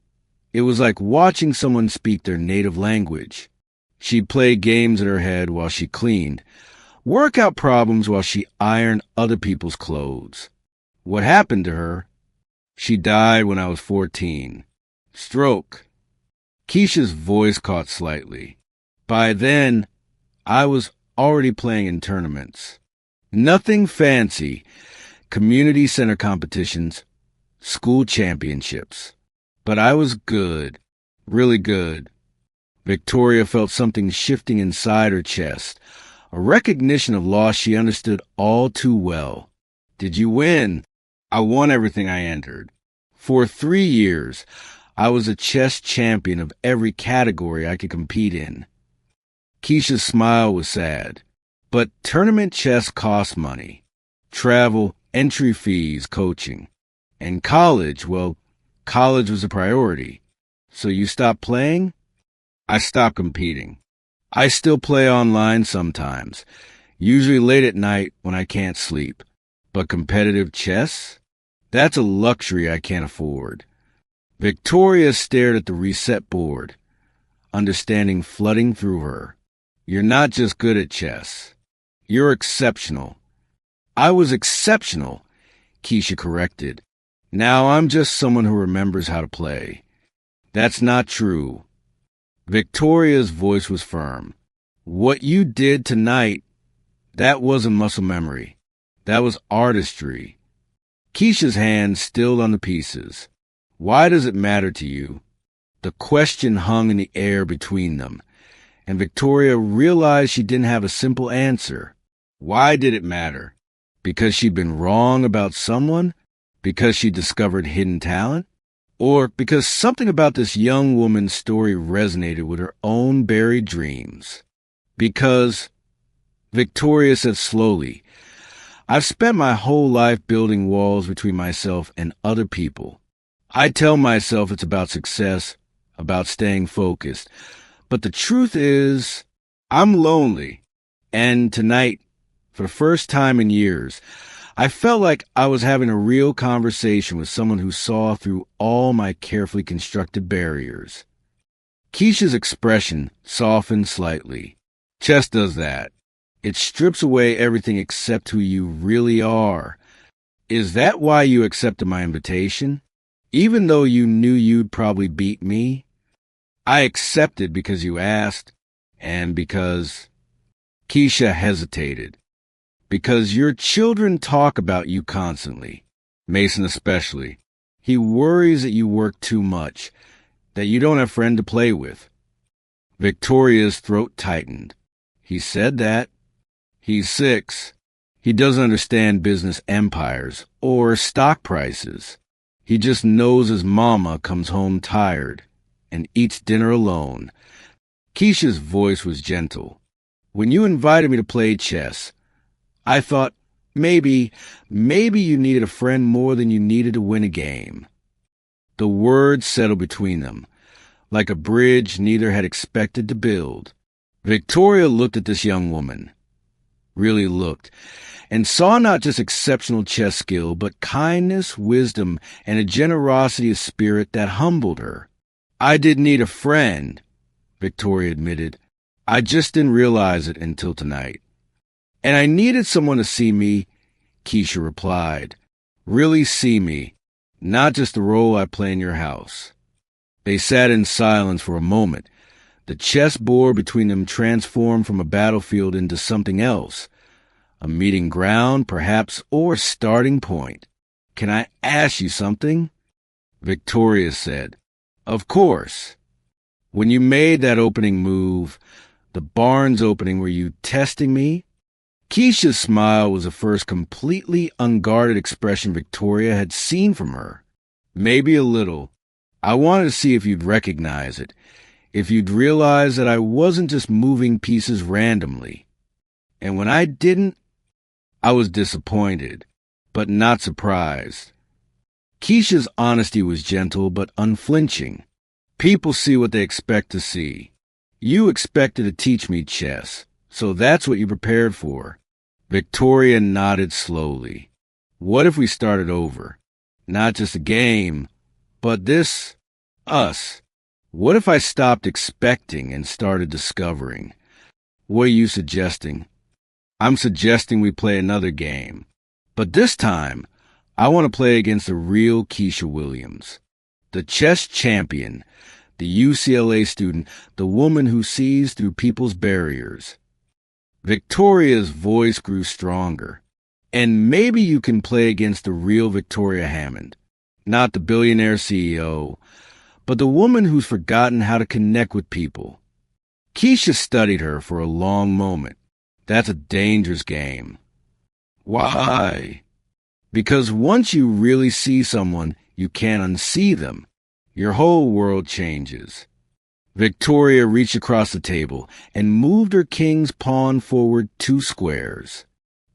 it was like watching someone speak their native language. She'd play games in her head while she cleaned, work out problems while she ironed other people's clothes. What happened to her? She died when I was 14. Stroke. Keisha's voice caught slightly. By then, I was already playing in tournaments. Nothing fancy. Community center competitions, school championships. But I was good. Really good. Victoria felt something shifting inside her chest, a recognition of loss she understood all too well. Did you win? I won everything I entered. For 3 years, I was a chess champion of every category I could compete in. Keisha's smile was sad. But tournament chess cost money. Travel, entry fees, coaching. And college, well, college was a priority. So you stopped playing? I stopped competing. I still play online sometimes, usually late at night when I can't sleep. But competitive chess? That's a luxury I can't afford. Victoria stared at the reset board, understanding flooding through her. You're not just good at chess. You're exceptional. I was exceptional, Keisha corrected. Now I'm just someone who remembers how to play. That's not true. Victoria's voice was firm. What you did tonight, that wasn't muscle memory. That was artistry. Keisha's hand stilled on the pieces. Why does it matter to you? The question hung in the air between them, and Victoria realized she didn't have a simple answer. Why did it matter? Because she'd been wrong about someone? Because she discovered hidden talent? Or because something about this young woman's story resonated with her own buried dreams? Because, Victoria said slowly, I've spent my whole life building walls between myself and other people. I tell myself it's about success, about staying focused. But the truth is, I'm lonely. And tonight, for the first time in years, I felt like I was having a real conversation with someone who saw through all my carefully constructed barriers. Keisha's expression softened slightly. Chess does that. It strips away everything except who you really are. Is that why you accepted my invitation? Even though you knew you'd probably beat me? I accepted because you asked, and because... Keisha hesitated. Because your children talk about you constantly. Mason especially. He worries that you work too much, that you don't have a friend to play with. Victoria's throat tightened. He said that. He's 6. He doesn't understand business empires or stock prices. He just knows his mama comes home tired and eats dinner alone. Keisha's voice was gentle. When you invited me to play chess, I thought maybe you needed a friend more than you needed to win a game. The words settled between them, like a bridge neither had expected to build. Victoria looked at this young woman, really looked, and saw not just exceptional chess skill, but kindness, wisdom, and a generosity of spirit that humbled her. I didn't need a friend, Victoria admitted. I just didn't realize it until tonight. And I needed someone to see me, Keisha replied. Really see me, not just the role I play in your house. They sat in silence for a moment. The chessboard between them transformed from a battlefield into something else. A meeting ground, perhaps, or a starting point. Can I ask you something? Victoria said. Of course. When you made that opening move, the Barnes opening, were you testing me? Keisha's smile was the first completely unguarded expression Victoria had seen from her. Maybe a little. I wanted to see if you'd recognize it, if you'd realize that I wasn't just moving pieces randomly. And when I didn't, I was disappointed, but not surprised. Keisha's honesty was gentle but unflinching. People see what they expect to see. You expected to teach me chess, so that's what you prepared for. Victoria nodded slowly. What if we started over? Not just a game, but this, us. What if I stopped expecting and started discovering? What are you suggesting? I'm suggesting we play another game. But this time, I want to play against the real Keisha Williams. The chess champion, the UCLA student, the woman who sees through people's barriers. Victoria's voice grew stronger. And maybe you can play against the real Victoria Hammond. Not the billionaire CEO, but the woman who's forgotten how to connect with people. Keisha studied her for a long moment. That's a dangerous game. Why? Because once you really see someone, you can't unsee them. Your whole world changes. Victoria reached across the table and moved her king's pawn forward 2 squares.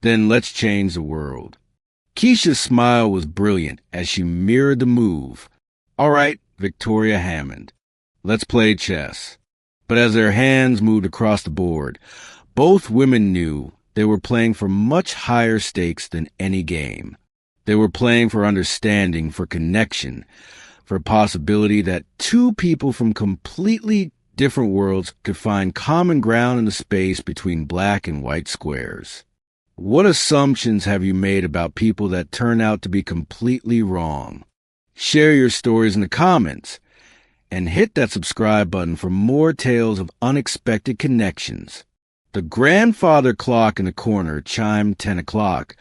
Then let's change the world. Keisha's smile was brilliant as she mirrored the move. All right, Victoria Hammond, let's play chess. But as their hands moved across the board, both women knew they were playing for much higher stakes than any game. They were playing for understanding, for connection, for possibility that 2 people from completely different worlds could find common ground in the space between black and white squares. What assumptions have you made about people that turn out to be completely wrong? Share your stories in the comments and hit that subscribe button for more tales of unexpected connections. The grandfather clock in the corner chimed 10 o'clock,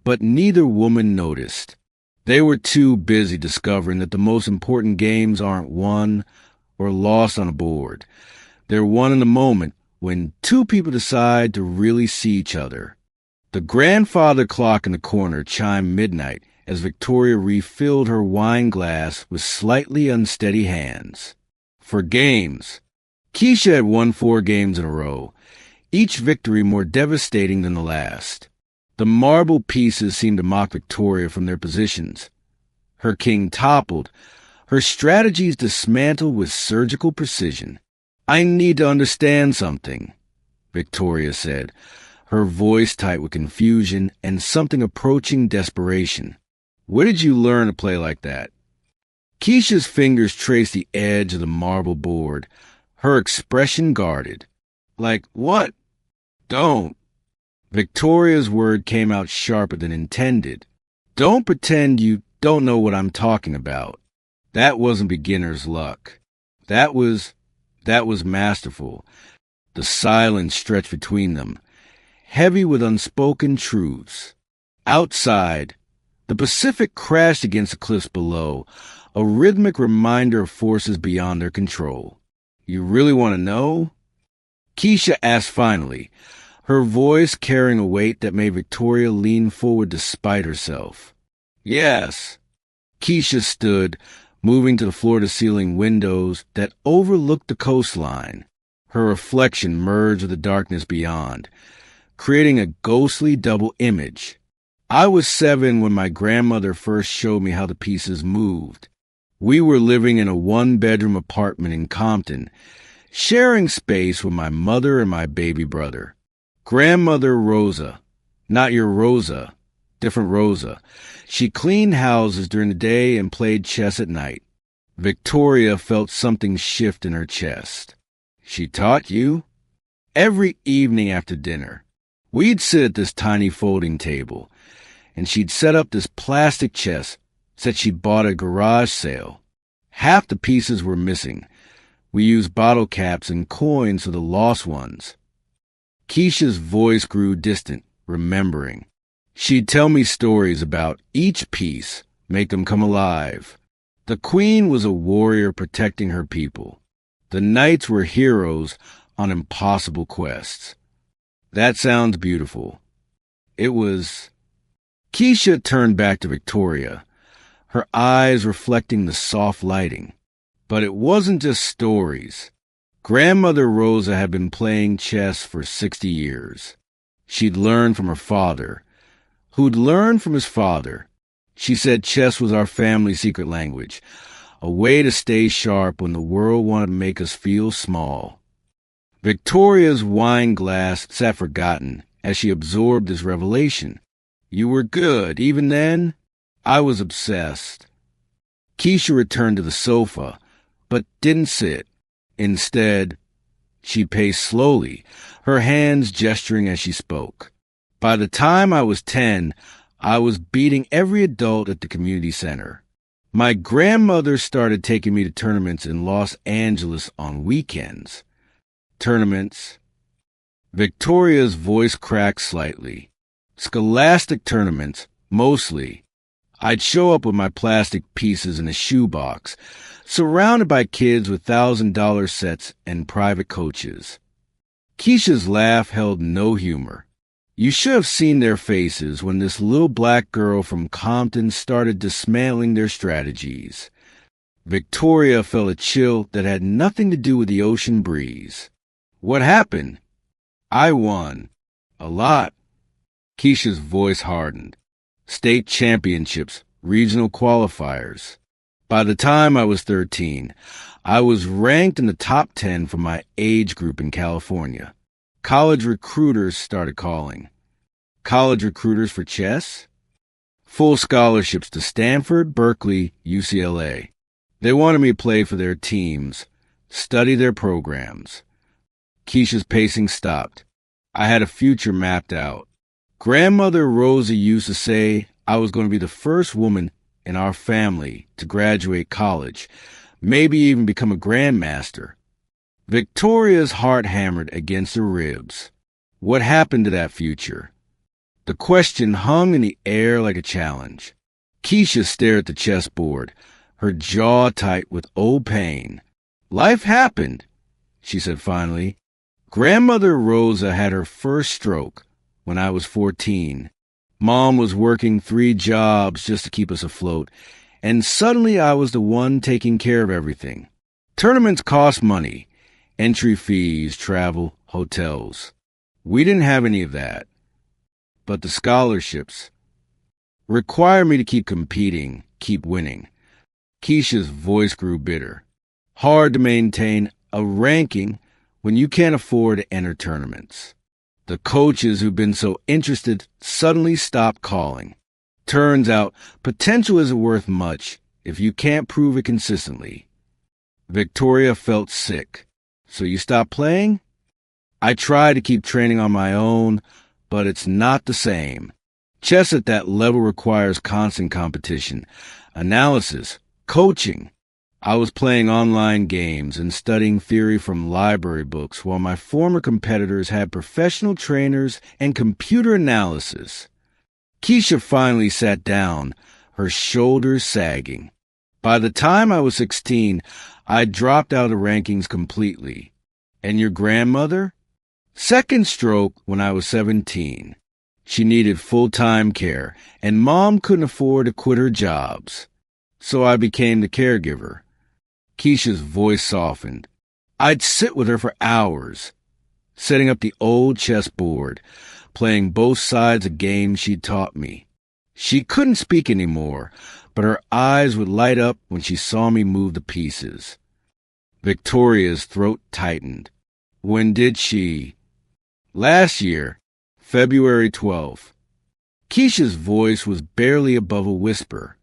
but neither woman noticed. They were too busy discovering that the most important games aren't won or lost on a board. They're won in the moment when 2 people decide to really see each other. The grandfather clock in the corner chimed midnight as Victoria refilled her wine glass with slightly unsteady hands. For games, Keisha had won 4 games in a row, each victory more devastating than the last. The marble pieces seemed to mock Victoria from their positions. Her king toppled, her strategies dismantled with surgical precision. I need to understand something, Victoria said, her voice tight with confusion and something approaching desperation. Where did you learn to play like that? Keisha's fingers traced the edge of the marble board, her expression guarded. Like what? Don't. Victoria's word came out sharper than intended. Don't pretend you don't know what I'm talking about. That wasn't beginner's luck. That was masterful. The silence stretched between them, heavy with unspoken truths. Outside, the Pacific crashed against the cliffs below, a rhythmic reminder of forces beyond their control. You really want to know? Keisha asked finally, her voice carrying a weight that made Victoria lean forward despite herself. Yes. Keisha stood, moving to the floor-to-ceiling windows that overlooked the coastline. Her reflection merged with the darkness beyond, creating a ghostly double image. I was 7 when my grandmother first showed me how the pieces moved. We were living in a one-bedroom apartment in Compton, sharing space with my mother and my baby brother. Grandmother Rosa, not your Rosa, different Rosa. She cleaned houses during the day and played chess at night. Victoria felt something shift in her chest. She taught you? Every evening after dinner, we'd sit at this tiny folding table, and she'd set up this plastic chess that she'd bought at a garage sale. Half the pieces were missing. We used bottle caps and coins for the lost ones. Keisha's voice grew distant, remembering. She'd tell me stories about each piece, make them come alive. The queen was a warrior protecting her people. The knights were heroes on impossible quests. That sounds beautiful. It was... Keisha turned back to Victoria, her eyes reflecting the soft lighting. But it wasn't just stories. Grandmother Rosa had been playing chess for 60 years. She'd learned from her father, who'd learned from his father. She said chess was our family's secret language, a way to stay sharp when the world wanted to make us feel small. Victoria's wine glass sat forgotten as she absorbed this revelation. You were good, even then? I was obsessed. Keisha returned to the sofa, but didn't sit. Instead, she paced slowly, her hands gesturing as she spoke. By the time I was 10, I was beating every adult at the community center. My grandmother started taking me to tournaments in Los Angeles on weekends. Tournaments. Victoria's voice cracked slightly. Scholastic tournaments, mostly. I'd show up with my plastic pieces in a shoebox, surrounded by kids with $1,000 sets and private coaches. Keisha's laugh held no humor. You should have seen their faces when this little black girl from Compton started dismantling their strategies. Victoria felt a chill that had nothing to do with the ocean breeze. What happened? I won. A lot. Keisha's voice hardened. State championships, regional qualifiers. By the time I was 13, I was ranked in the top 10 for my age group in California. College recruiters started calling. College recruiters for chess? Full scholarships to Stanford, Berkeley, UCLA. They wanted me to play for their teams, study their programs. Keisha's pacing stopped. I had a future mapped out. Grandmother Rosa used to say I was going to be the first woman in our family to graduate college, maybe even become a grandmaster. Victoria's heart hammered against her ribs. What happened to that future? The question hung in the air like a challenge. Keisha stared at the chessboard, her jaw tight with old pain. Life happened, she said finally. Grandmother Rosa had her first stroke when I was 14. Mom was working 3 jobs just to keep us afloat, and suddenly I was the one taking care of everything. Tournaments cost money, entry fees, travel, hotels. We didn't have any of that. But the scholarships require me to keep competing, keep winning. Keisha's voice grew bitter. Hard to maintain a ranking when you can't afford to enter tournaments. The coaches who've been so interested suddenly stopped calling. Turns out, potential isn't worth much if you can't prove it consistently. Victoria felt sick. So you stopped playing? I tried to keep training on my own, but it's not the same. Chess at that level requires constant competition, analysis, coaching. I was playing online games and studying theory from library books while my former competitors had professional trainers and computer analysis. Keisha finally sat down, her shoulders sagging. By the time I was 16, I dropped out of the rankings completely. And your grandmother? Second stroke when I was 17. She needed full-time care, and Mom couldn't afford to quit her jobs. So I became the caregiver. Keisha's voice softened. I'd sit with her for hours, setting up the old chessboard, playing both sides of games she'd taught me. She couldn't speak anymore, but her eyes would light up when she saw me move the pieces. Victoria's throat tightened. When did she? Last year, February 12th. Keisha's voice was barely above a whisper.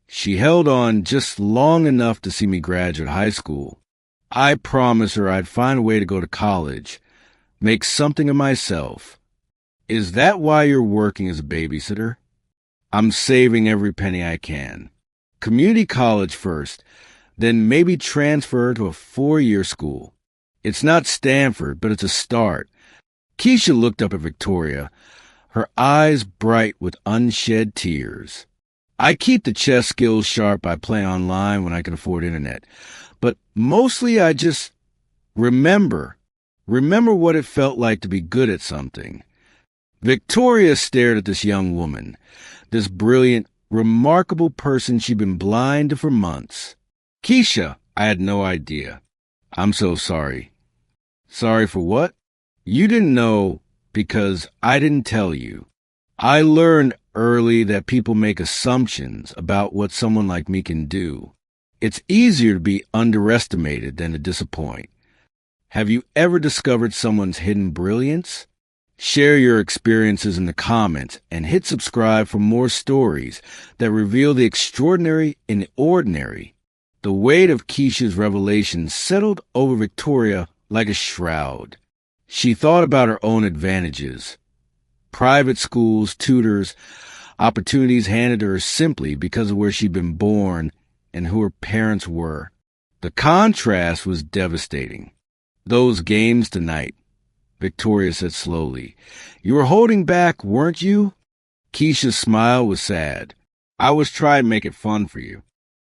She held on just long enough to see me graduate high school. I promised her I'd find a way to go to college, make something of myself. Is that why you're working as a babysitter? I'm saving every penny I can. Community college first, then maybe transfer to a 4-year school. It's not Stanford, but it's a start. Keisha looked up at Victoria, her eyes bright with unshed tears. I keep the chess skills sharp by playing online when I can afford internet. But mostly I just remember what it felt like to be good at something. Victoria stared at this young woman, this brilliant, remarkable person she'd been blind to for months. Keisha, I had no idea. I'm so sorry. Sorry for what? You didn't know because I didn't tell you. I learned early that people make assumptions about what someone like me can do. It's easier to be underestimated than to disappoint. Have you ever discovered someone's hidden brilliance? Share your experiences in the comments and hit subscribe for more stories that reveal the extraordinary in the ordinary. The weight of Keisha's revelation settled over Victoria like a shroud. She thought about her own advantages. Private schools, tutors, opportunities handed to her simply because of where she'd been born and who her parents were. The contrast was devastating. Those games tonight, Victoria said slowly. You were holding back, weren't you? Keisha's smile was sad. I was trying to make it fun for you.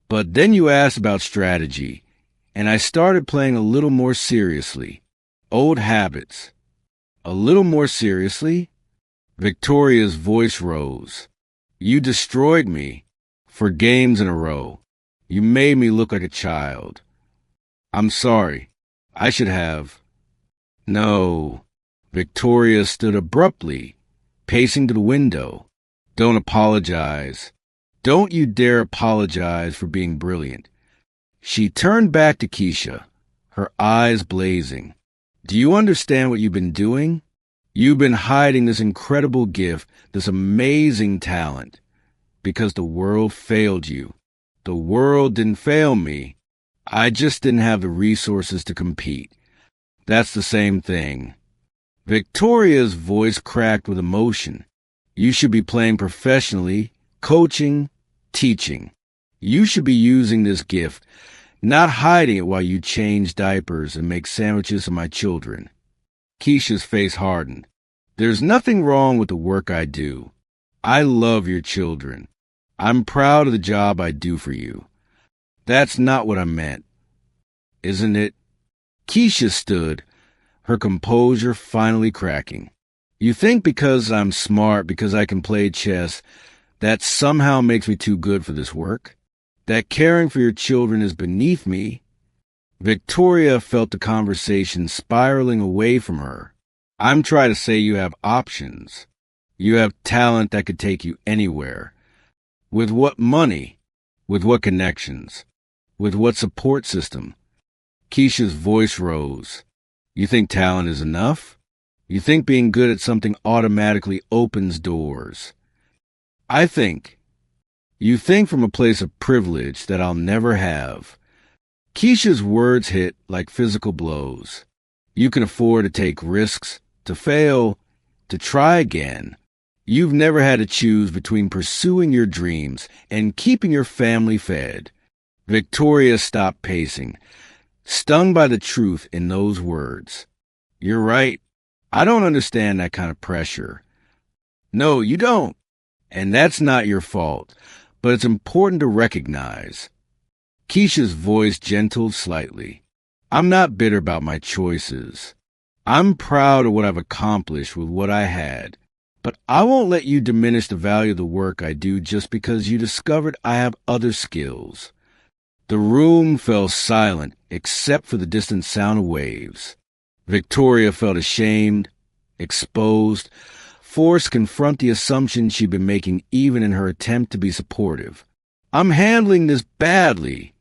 But then you asked about strategy, and I started playing a little more seriously. Old habits. A little more seriously? Victoria's voice rose. You destroyed me for games in a row. You made me look like a child. I'm sorry. I should have. No. Victoria stood abruptly, pacing to the window. Don't apologize. Don't you dare apologize for being brilliant. She turned back to Keisha, her eyes blazing. Do you understand what you've been doing? You've been hiding this incredible gift, this amazing talent, because the world failed you. The world didn't fail me. I just didn't have the resources to compete. That's the same thing. Victoria's voice cracked with emotion. You should be playing professionally, coaching, teaching. You should be using this gift, not hiding it while you change diapers and make sandwiches for my children. Keisha's face hardened. There's nothing wrong with the work I do. I love your children. I'm proud of the job I do for you. That's not what I meant. Isn't it? Keisha stood, her composure finally cracking. You think because I'm smart, because I can play chess, that somehow makes me too good for this work? That caring for your children is beneath me? Victoria felt the conversation spiraling away from her. I'm trying to say you have options. You have talent that could take you anywhere. With what money? With what connections? With what support system? Keisha's voice rose. You think talent is enough? You think being good at something automatically opens doors? You think from a place of privilege that I'll never have. Keisha's words hit like physical blows. You can afford to take risks, to fail, to try again. You've never had to choose between pursuing your dreams and keeping your family fed. Victoria stopped pacing, stung by the truth in those words. You're right. I don't understand that kind of pressure. No, you don't. And that's not your fault, but it's important to recognize. Keisha's voice gentled slightly. I'm not bitter about my choices. I'm proud of what I've accomplished with what I had, but I won't let you diminish the value of the work I do just because you discovered I have other skills. The room fell silent except for the distant sound of waves. Victoria felt ashamed, exposed, forced to confront the assumptions she'd been making even in her attempt to be supportive. "I'm handling this badly,"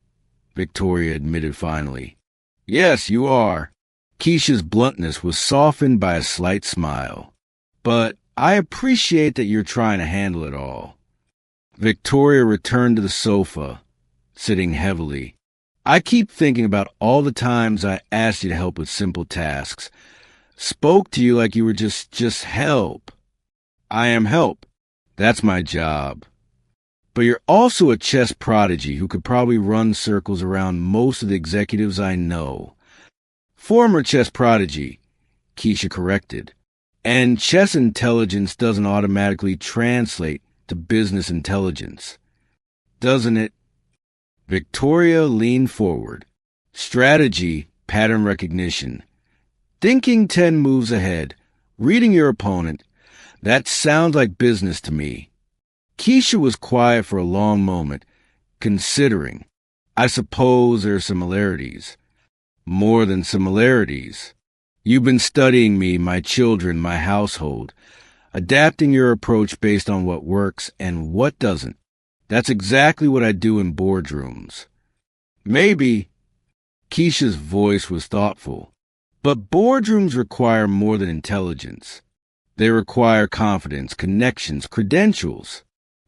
Victoria admitted finally. "Yes, you are." Keisha's bluntness was softened by a slight smile. "But I appreciate that you're trying to handle it all." Victoria returned to the sofa, sitting heavily. "I keep thinking about all the times I asked you to help with simple tasks. Spoke to you like you were just help. I am help. That's my job. But you're also a chess prodigy who could probably run circles around most of the executives I know." "Former chess prodigy," Keisha corrected. "And chess intelligence doesn't automatically translate to business intelligence, doesn't it?" Victoria leaned forward. "Strategy, pattern recognition. Thinking 10 moves ahead, reading your opponent. That sounds like business to me." Keisha was quiet for a long moment, considering. "I suppose there are similarities." "More than similarities. You've been studying me, my children, my household, adapting your approach based on what works and what doesn't. That's exactly what I do in boardrooms." "Maybe." Keisha's voice was thoughtful. "But boardrooms require more than intelligence. They require confidence, connections, credentials.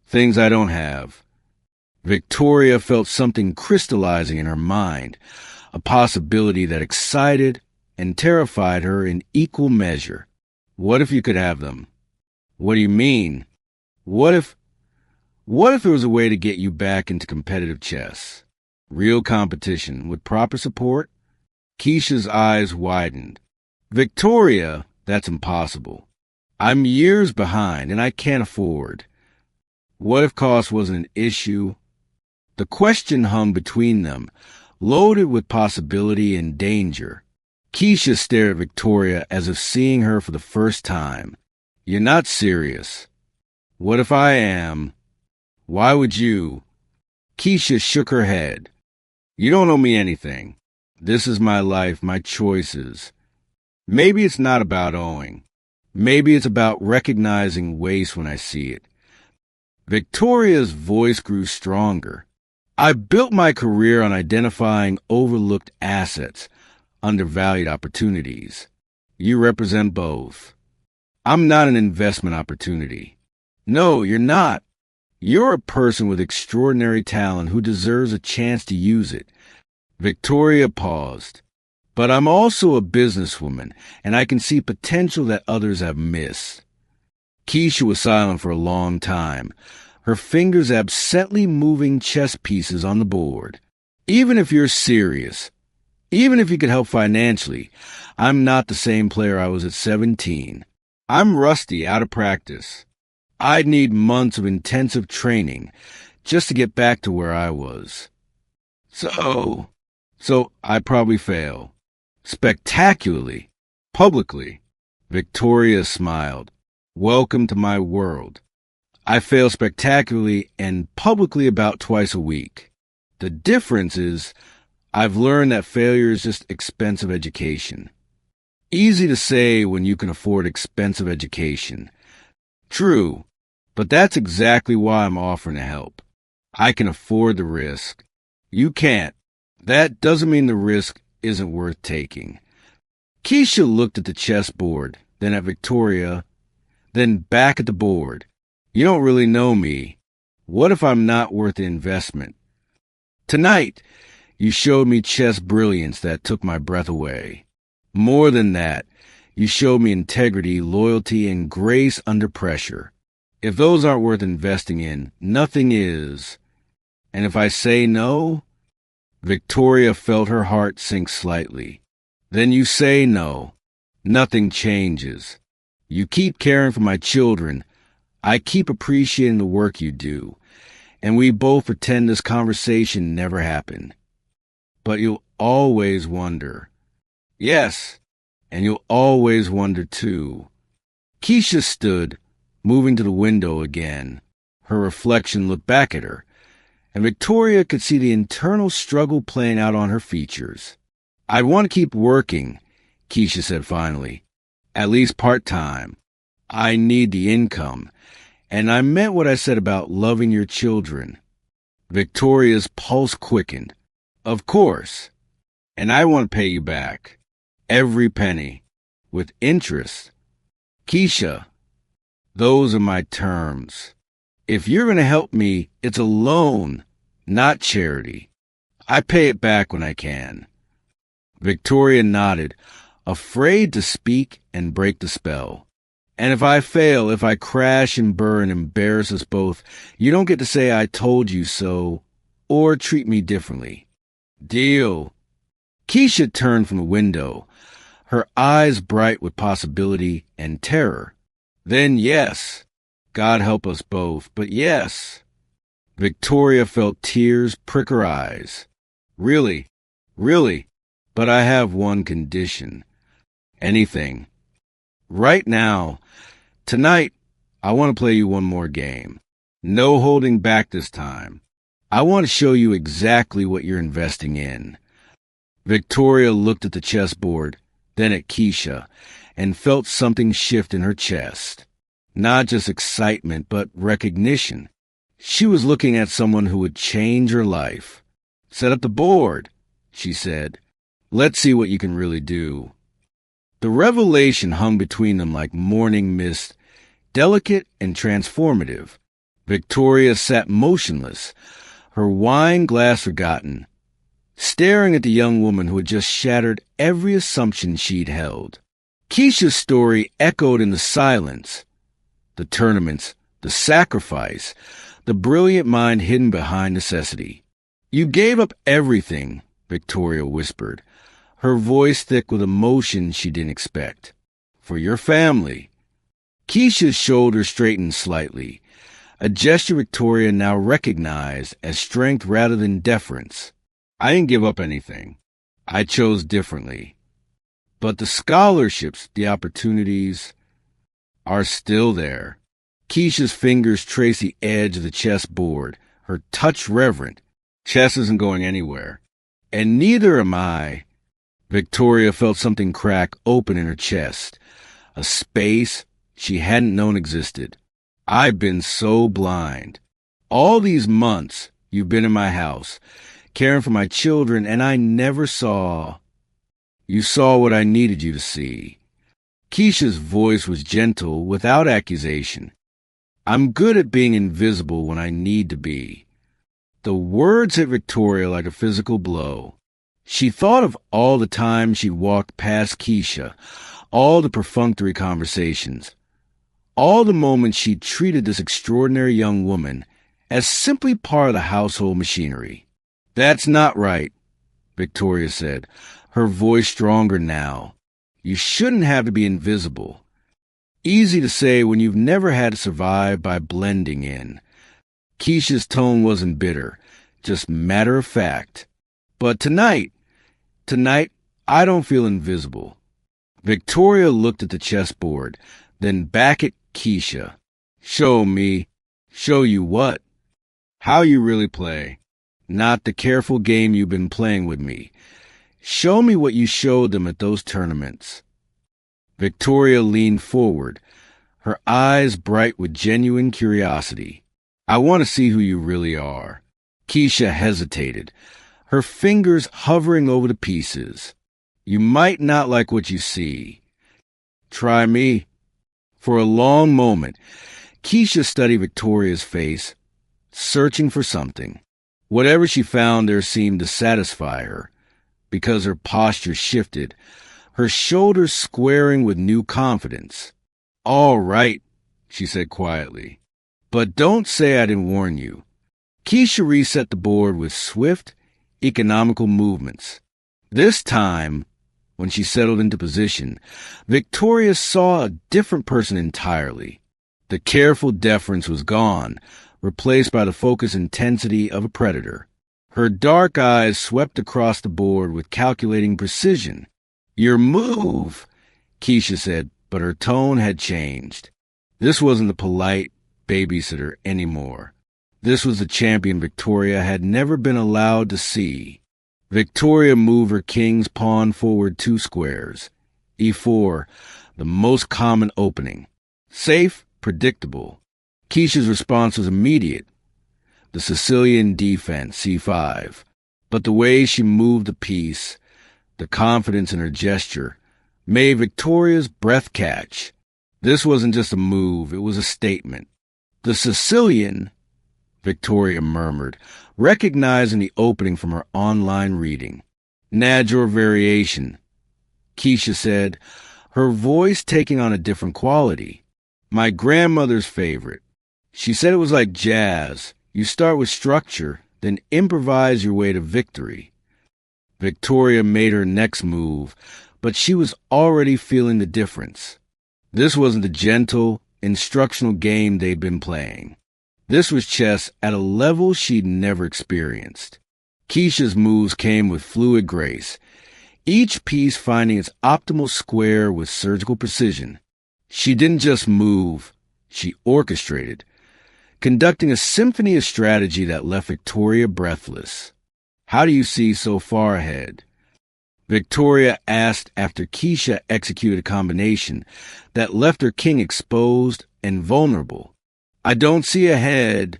Things I don't have." Victoria felt something crystallizing in her mind, a possibility that excited and terrified her in equal measure. What if you could have them? "What do you mean? What if there was a way to get you back into competitive chess? Real competition with proper support?" Keisha's eyes widened. "Victoria, that's impossible. I'm years behind and I can't afford." What if cost wasn't an issue? The question hung between them, loaded with possibility and danger. Keisha stared at Victoria as if seeing her for the first time. "You're not serious." "What if I am? Why would you?" Keisha shook her head. "You don't owe me anything. This is my life, my choices. Maybe it's not about owing. Maybe it's about recognizing waste when I see it." Victoria's voice grew stronger. "I've built my career on identifying overlooked assets, undervalued opportunities. You represent both. I'm not an investment opportunity." "No, you're not. You're a person with extraordinary talent who deserves a chance to use it." Victoria paused. "But I'm also a businesswoman, and I can see potential that others have missed." Keisha was silent for a long time, her fingers absently moving chess pieces on the board. "Even if you're serious, even if you could help financially, I'm not the same player I was at 17. I'm rusty, out of practice. I'd need months of intensive training just to get back to where I was. So I'd probably fail. Spectacularly. Publicly." Victoria smiled. "Welcome to my world. I fail spectacularly and publicly about twice a week. The difference is I've learned that failure is just expensive education." Easy to say when you can afford expensive education. True, but that's exactly why I'm offering to help. I can afford the risk. You can't. That doesn't mean the risk isn't worth taking. Keisha looked at the chessboard, then at Victoria, then back at the board. "You don't really know me. What if I'm not worth the investment? Tonight, you showed me chess brilliance that took my breath away. More than that, you showed me integrity, loyalty, and grace under pressure. If those aren't worth investing in, nothing is. And if I say no..." Victoria felt her heart sink slightly. "Then you say no. Nothing changes. You keep caring for my children. I keep appreciating the work you do. And we both pretend this conversation never happened. But you'll always wonder." "Yes, and you'll always wonder too." Keisha stood, moving to the window again. Her reflection looked back at her, and Victoria could see the internal struggle playing out on her features. "I want to keep working," Keisha said finally. "At least part-time. I need the income. And I meant what I said about loving your children." Victoria's pulse quickened. "Of course. And I want to pay you back. Every penny. With interest. Keisha, those are my terms. If you're going to help me, it's a loan, not charity. I pay it back when I can." Victoria nodded, afraid to speak and break the spell. "And if I fail, if I crash and burn, embarrass us both, you don't get to say I told you so or treat me differently. Deal." Keisha turned from the window, her eyes bright with possibility and terror. "Then yes. God help us both, but yes." Victoria felt tears prick her eyes. Really? But I have one condition." "Anything." "Right now, tonight, I want to play you one more game. No holding back this time. I want to show you exactly what you're investing in." Victoria looked at the chessboard, then at Keisha, and felt something shift in her chest. Not just excitement, but recognition. She was looking at someone who would change her life. "Set up the board," she said. "Let's see what you can really do." The revelation hung between them like morning mist, delicate and transformative. Victoria sat motionless, her wine glass forgotten, staring at the young woman who had just shattered every assumption she'd held. Keisha's story echoed in the silence. The tournaments, the sacrifice, the brilliant mind hidden behind necessity. "You gave up everything," Victoria whispered, her voice thick with emotion she didn't expect. "For your family." Keisha's shoulders straightened slightly, a gesture Victoria now recognized as strength rather than deference. "I didn't give up anything. I chose differently. But the scholarships, the opportunities, are still there." Keisha's fingers traced the edge of the chessboard, her touch reverent. "Chess isn't going anywhere. And neither am I." Victoria felt something crack open in her chest, a space she hadn't known existed. "I've been so blind. All these months you've been in my house, caring for my children, and I never saw." "You saw what I needed you to see." Keisha's voice was gentle, without accusation. "I'm good at being invisible when I need to be." The words hit Victoria like a physical blow. She thought of all the times she'd walked past Keisha, all the perfunctory conversations, all the moments she'd treated this extraordinary young woman as simply part of the household machinery. "That's not right," Victoria said, her voice stronger now. "You shouldn't have to be invisible. Easy to say when you've never had to survive by blending in." Keisha's tone wasn't bitter, just matter of fact. "But tonight, I don't feel invisible." Victoria looked at the chessboard, then back at Keisha. "Show me." "Show you what?" "How you really play. Not the careful game you've been playing with me. Show me what you showed them at those tournaments." Victoria leaned forward, her eyes bright with genuine curiosity. "I want to see who you really are." Keisha hesitated, her fingers hovering over the pieces. "You might not like what you see. Try me." For a long moment, Keisha studied Victoria's face, searching for something. Whatever she found there seemed to satisfy her, because her posture shifted, her shoulders squaring with new confidence. "All right," she said quietly. "But don't say I didn't warn you." Keisha reset the board with swift, economical movements. This time, when she settled into position, Victoria saw a different person entirely. The careful deference was gone, replaced by the focused intensity of a predator. Her dark eyes swept across the board with calculating precision. "Your move," Keisha said, but her tone had changed. This wasn't the polite babysitter anymore. This was the champion Victoria had never been allowed to see. Victoria moved her king's pawn forward 2 squares. E4, the most common opening. Safe, predictable. Keisha's response was immediate. The Sicilian defense, C5. But the way she moved the piece, the confidence in her gesture, made Victoria's breath catch. This wasn't just a move, it was a statement. The Sicilian, Victoria murmured, recognizing the opening from her online reading. Natural variation, Keisha said, her voice taking on a different quality. My grandmother's favorite. She said it was like jazz. You start with structure, then improvise your way to victory. Victoria made her next move, but she was already feeling the difference. This wasn't the gentle, instructional game they'd been playing. This was chess at a level she'd never experienced. Keisha's moves came with fluid grace, each piece finding its optimal square with surgical precision. She didn't just move, she orchestrated, conducting a symphony of strategy that left Victoria breathless. How do you see so far ahead? Victoria asked after Keisha executed a combination that left her king exposed and vulnerable. I don't see ahead,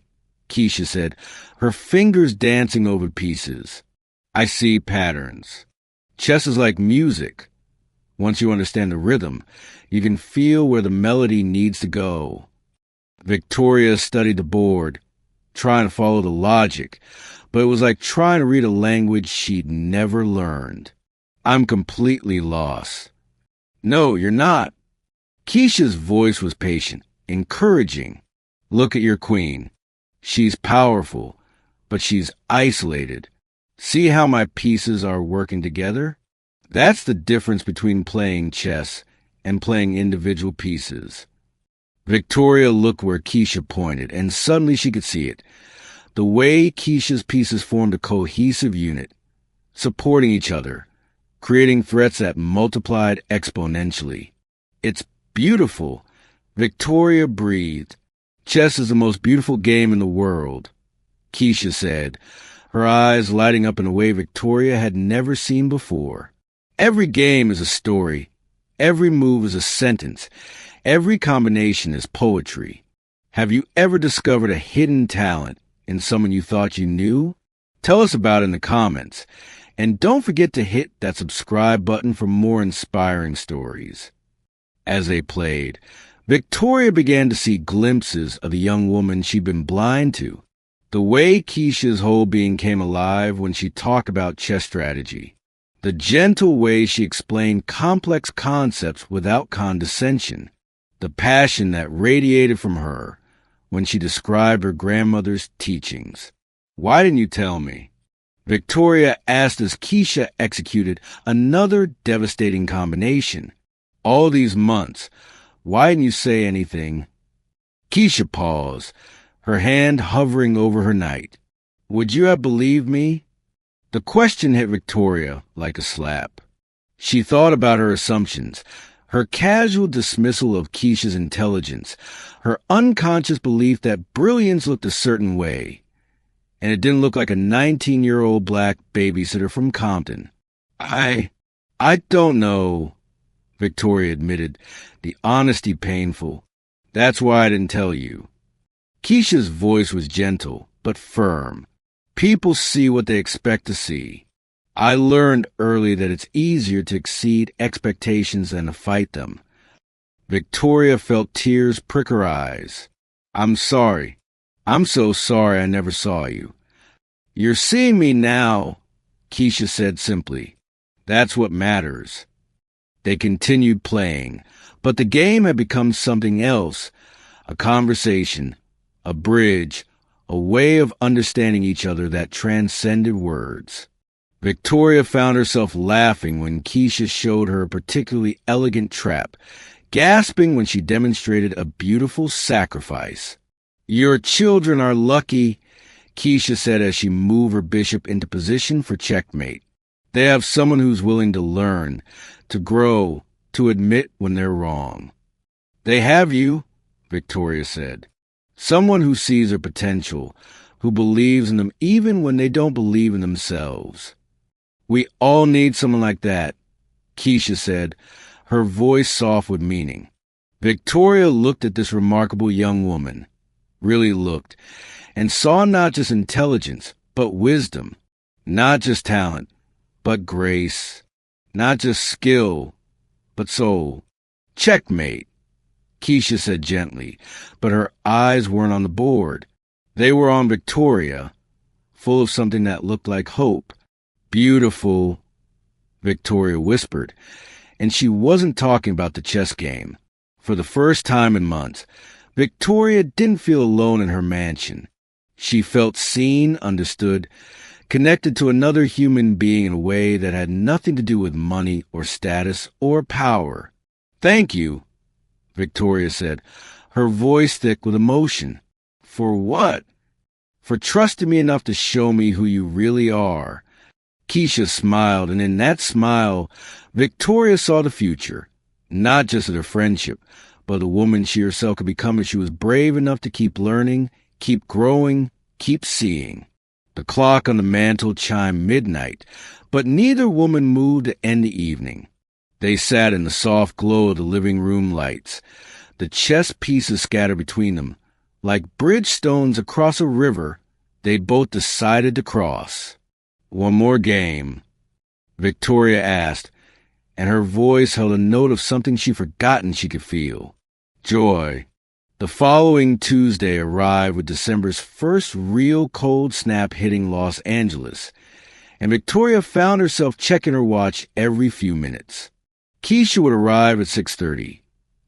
Keisha said, her fingers dancing over pieces. I see patterns. Chess is like music. Once you understand the rhythm, you can feel where the melody needs to go. Victoria studied the board, trying to follow the logic, but it was like trying to read a language she'd never learned. I'm completely lost. No, you're not. Keisha's voice was patient, encouraging. Look at your queen. She's powerful, but she's isolated. See how my pieces are working together? That's the difference between playing chess and playing individual pieces. Victoria looked where Keisha pointed, and suddenly she could see it. The way Keisha's pieces formed a cohesive unit, supporting each other, creating threats that multiplied exponentially. It's beautiful. Victoria breathed. Chess is the most beautiful game in the world, Keisha said, her eyes lighting up in a way Victoria had never seen before. Every game is a story. Every move is a sentence. Every combination is poetry. Have you ever discovered a hidden talent in someone you thought you knew? Tell us about it in the comments. And don't forget to hit that subscribe button for more inspiring stories. As they played, Victoria began to see glimpses of the young woman she'd been blind to. The way Keisha's whole being came alive when she talked about chess strategy. The gentle way she explained complex concepts without condescension. The passion that radiated from her when she described her grandmother's teachings. Why didn't you tell me? Victoria asked as Keisha executed another devastating combination. All these months, why didn't you say anything? Keisha paused, her hand hovering over her knight. Would you have believed me? The question hit Victoria like a slap. She thought about her assumptions, her casual dismissal of Keisha's intelligence, her unconscious belief that brilliance looked a certain way. And it didn't look like a 19-year-old black babysitter from Compton. I don't know, Victoria admitted, the honesty painful. That's why I didn't tell you. Keisha's voice was gentle, but firm. People see what they expect to see. I learned early that it's easier to exceed expectations than to fight them. Victoria felt tears prick her eyes. I'm sorry. I'm so sorry I never saw you. You're seeing me now, Keisha said simply. That's what matters. They continued playing, but the game had become something else, a conversation, a bridge, a way of understanding each other that transcended words. Victoria found herself laughing when Keisha showed her a particularly elegant trap, gasping when she demonstrated a beautiful sacrifice. Your children are lucky, Keisha said as she moved her bishop into position for checkmate. They have someone who's willing to learn, to grow, to admit when they're wrong. They have you, Victoria said. Someone who sees their potential, who believes in them even when they don't believe in themselves. We all need someone like that, Keisha said, her voice soft with meaning. Victoria looked at this remarkable young woman, really looked, and saw not just intelligence, but wisdom, not just talent, but grace, not just skill, but soul. Checkmate, Keisha said gently, but her eyes weren't on the board. They were on Victoria, full of something that looked like hope. Beautiful, Victoria whispered, and she wasn't talking about the chess game. For the first time in months, Victoria didn't feel alone in her mansion. She felt seen, understood, connected to another human being in a way that had nothing to do with money or status or power. "Thank you," Victoria said, her voice thick with emotion. "For what?" "For trusting me enough to show me who you really are." Keisha smiled, and in that smile, Victoria saw the future, not just of their friendship, but the woman she herself could become if she was brave enough to keep learning, keep growing, keep seeing. The clock on the mantel chimed midnight, but neither woman moved to end the evening. They sat in the soft glow of the living room lights, the chess pieces scattered between them. Like bridge stones across a river, they both decided to cross. "One more game?" Victoria asked, and her voice held a note of something she'd forgotten she could feel. Joy. The following Tuesday arrived with December's first real cold snap hitting Los Angeles, and Victoria found herself checking her watch every few minutes. Keisha would arrive at 6:30,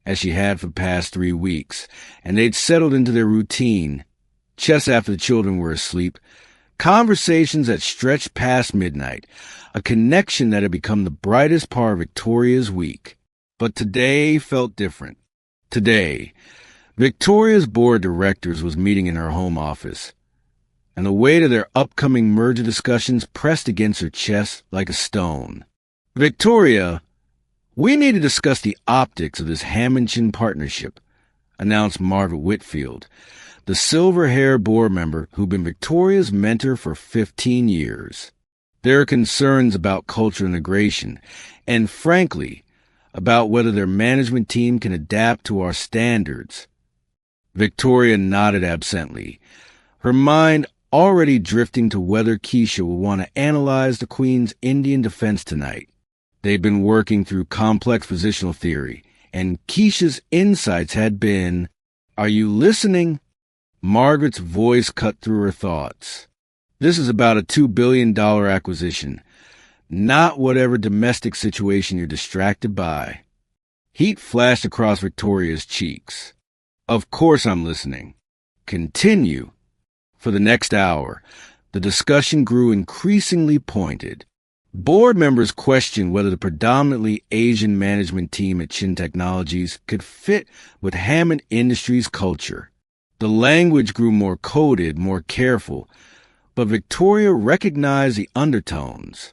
as she had for the past 3 weeks, and they'd settled into their routine. Chess after the children were asleep, conversations that stretched past midnight, a connection that had become the brightest part of Victoria's week. But today felt different. Today, Victoria's board of directors was meeting in her home office, and the weight of their upcoming merger discussions pressed against her chest like a stone. "Victoria, we need to discuss the optics of this Hamilton partnership," announced Margaret Whitfield, the silver-haired board member who'd been Victoria's mentor for 15 years. There are concerns about cultural integration, and frankly, about whether their management team can adapt to our standards. Victoria nodded absently, her mind already drifting to whether Keisha would want to analyze the Queen's Indian defense tonight. They'd been working through complex positional theory, and Keisha's insights had been, "Are you listening?" Margaret's voice cut through her thoughts. "This is about a $2 billion acquisition, not whatever domestic situation you're distracted by." Heat flashed across Victoria's cheeks. "Of course I'm listening. Continue." For the next hour, the discussion grew increasingly pointed. Board members questioned whether the predominantly Asian management team at Chin Technologies could fit with Hammond Industries' culture. The language grew more coded, more careful, but Victoria recognized the undertones.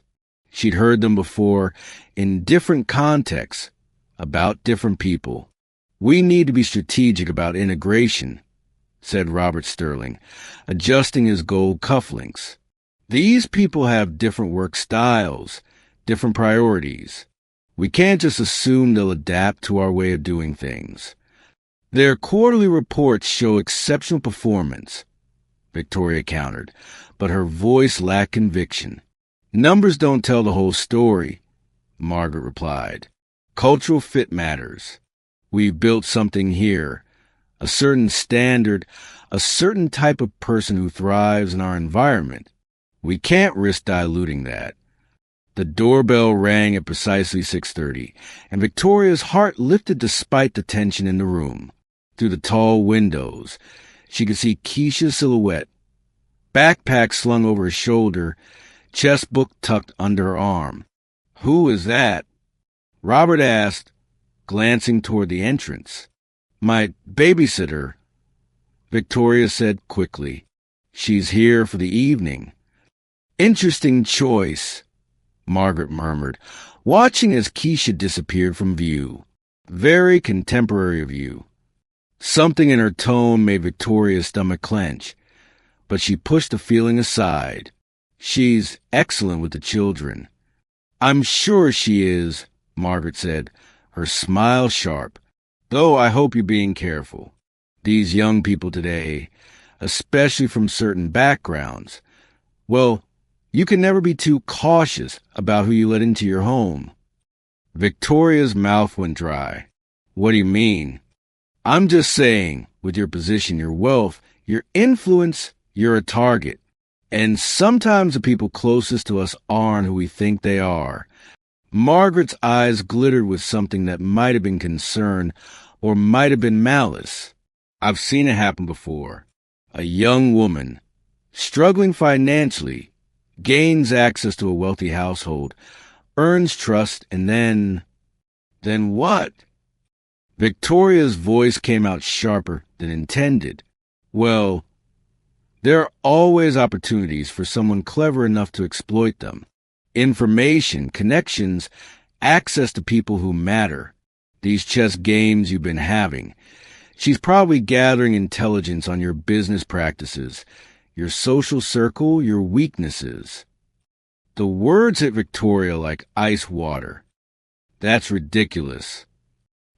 She'd heard them before, in different contexts, about different people. "We need to be strategic about integration," said Robert Sterling, adjusting his gold cufflinks. "These people have different work styles, different priorities. We can't just assume they'll adapt to our way of doing things." "Their quarterly reports show exceptional performance," Victoria countered, but her voice lacked conviction. "Numbers don't tell the whole story," Margaret replied. "Cultural fit matters. We've built something here, a certain standard, a certain type of person who thrives in our environment. We can't risk diluting that." The doorbell rang at precisely 6:30, and Victoria's heart lifted despite the tension in the room. Through the tall windows, she could see Keisha's silhouette, backpack slung over her shoulder, chess book tucked under her arm. "Who is that?" Robert asked, glancing toward the entrance. "My babysitter," Victoria said quickly. "She's here for the evening." "Interesting choice," Margaret murmured, watching as Keisha disappeared from view. "Very contemporary of you." Something in her tone made Victoria's stomach clench, but she pushed the feeling aside. She's excellent with the children. I'm sure she is, Margaret said, her smile sharp. Though I hope you're being careful. These young people today, especially from certain backgrounds, well, you can never be too cautious about who you let into your home. Victoria's mouth went dry. What do you mean? I'm just saying, with your position, your wealth, your influence, you're a target. And sometimes the people closest to us aren't who we think they are. Margaret's eyes glittered with something that might have been concern or might have been malice. I've seen it happen before. A young woman, struggling financially, gains access to a wealthy household, earns trust, and then what? Victoria's voice came out sharper than intended. Well, there are always opportunities for someone clever enough to exploit them. Information, connections, access to people who matter. These chess games you've been having. She's probably gathering intelligence on your business practices, your social circle, your weaknesses. The words hit Victoria like ice water. That's ridiculous.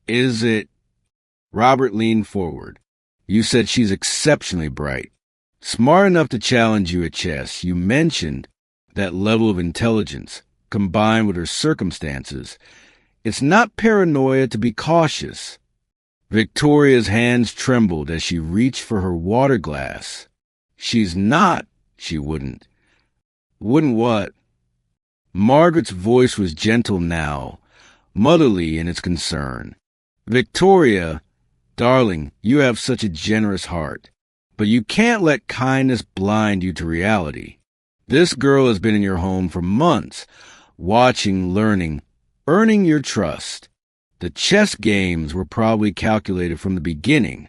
Is it? Robert leaned forward. You said she's exceptionally bright. Smart enough to challenge you at chess. You mentioned that level of intelligence, combined with her circumstances. It's not paranoia to be cautious. Victoria's hands trembled as she reached for her water glass. She's not. She wouldn't. Wouldn't what? Margaret's voice was gentle now, motherly in its concern. Victoria, darling, you have such a generous heart. But you can't let kindness blind you to reality. This girl has been in your home for months, watching, learning, earning your trust. The chess games were probably calculated from the beginning.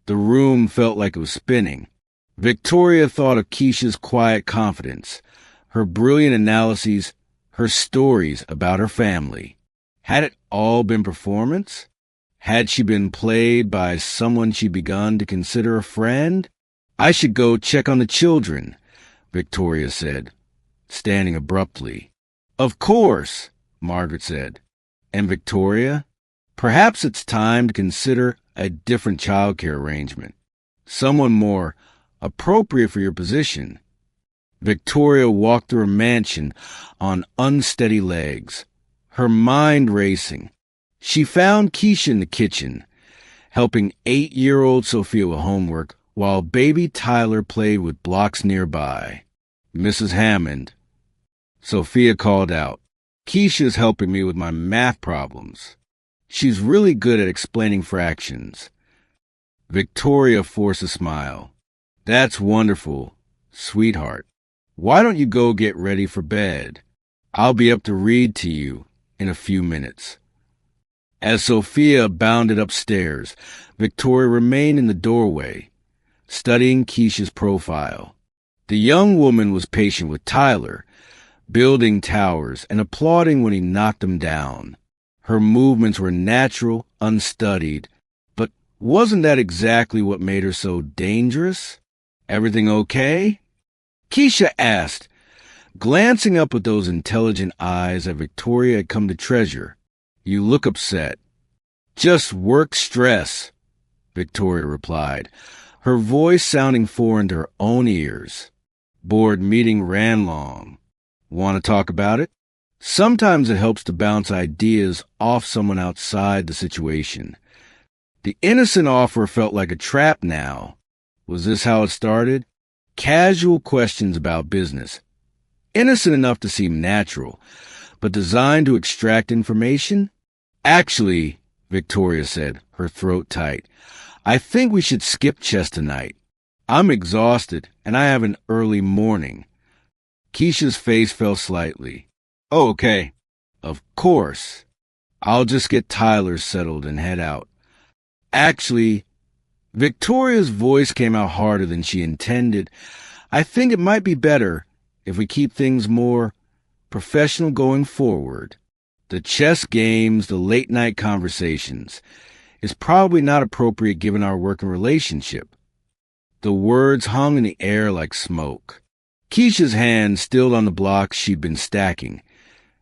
The room felt like it was spinning. Victoria thought of Keisha's quiet confidence, her brilliant analyses, her stories about her family. Had it all been performance? Had she been played by someone she'd begun to consider a friend? I should go check on the children, Victoria said, standing abruptly. Of course, Margaret said. And Victoria, perhaps it's time to consider a different childcare arrangement. Someone more appropriate for your position. Victoria walked through her mansion on unsteady legs, her mind racing. She found Keisha in the kitchen, helping 8-year-old Sophia with homework while baby Tyler played with blocks nearby. Mrs. Hammond, Sophia called out, Keisha's helping me with my math problems. She's really good at explaining fractions. Victoria forced a smile. That's wonderful, sweetheart. Why don't you go get ready for bed? I'll be up to read to you in a few minutes. As Sophia bounded upstairs, Victoria remained in the doorway, studying Keisha's profile. The young woman was patient with Tyler, building towers and applauding when he knocked them down. Her movements were natural, unstudied, but wasn't that exactly what made her so dangerous? Everything okay? Keisha asked, glancing up with those intelligent eyes that Victoria had come to treasure. You look upset. Just work stress, Victoria replied, her voice sounding foreign to her own ears. Board meeting ran long. Want to talk about it? Sometimes it helps to bounce ideas off someone outside the situation. The innocent offer felt like a trap now. Was this how it started? Casual questions about business. Innocent enough to seem natural, but designed to extract information? Actually, Victoria said, her throat tight, I think we should skip chess tonight. I'm exhausted, and I have an early morning. Keisha's face fell slightly. Oh, okay. Of course. I'll just get Tyler settled and head out. Actually, Victoria's voice came out harder than she intended. I think it might be better if we keep things more professional going forward. The chess games, the late-night conversations. is probably not appropriate given our working relationship. The words hung in the air like smoke. Keisha's hand stilled on the blocks she'd been stacking,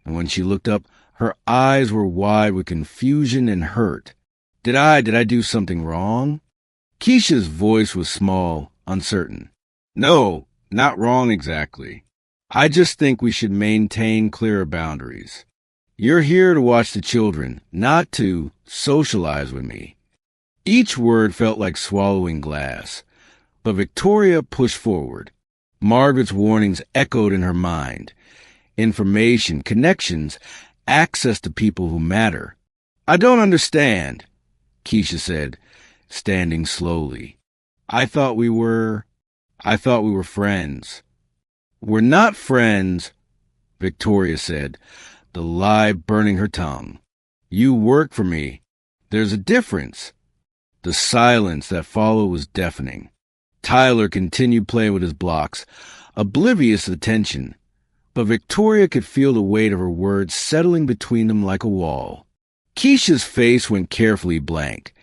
and when she looked up, her eyes were wide with confusion and hurt. Did I do something wrong? Keisha's voice was small, uncertain. No, not wrong exactly. I just think we should maintain clearer boundaries. You're here to watch the children, not to socialize with me. Each word felt like swallowing glass, but Victoria pushed forward. Margaret's warnings echoed in her mind. Information, connections, access to people who matter. I don't understand, Keisha said, standing slowly. I thought we were friends. We're not friends, Victoria said, the lie burning her tongue. You work for me. There's a difference. The silence that followed was deafening. Tyler continued playing with his blocks, oblivious to the tension, but Victoria could feel the weight of her words settling between them like a wall. Keisha's face went carefully blank.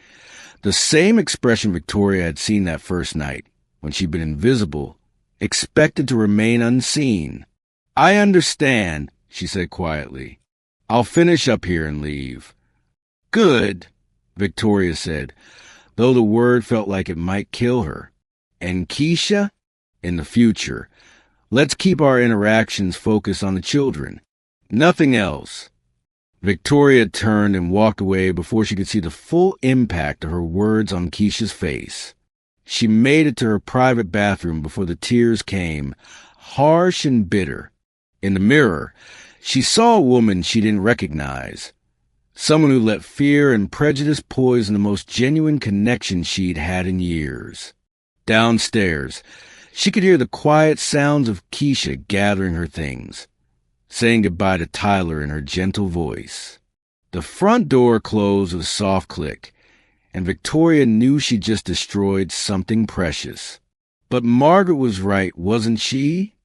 The same expression Victoria had seen that first night, when she'd been invisible, expected to remain unseen. I understand, she said quietly. I'll finish up here and leave. Good, Victoria said, though the word felt like it might kill her. And Keisha? In the future, let's keep our interactions focused on the children. Nothing else. Victoria turned and walked away before she could see the full impact of her words on Keisha's face. She made it to her private bathroom before the tears came, harsh and bitter. In the mirror, she saw a woman she didn't recognize. Someone who let fear and prejudice poison the most genuine connection she'd had in years. Downstairs, she could hear the quiet sounds of Keisha gathering her things, saying goodbye to Tyler in her gentle voice. The front door closed with a soft click, and Victoria knew she'd just destroyed something precious. But Margaret was right, wasn't she?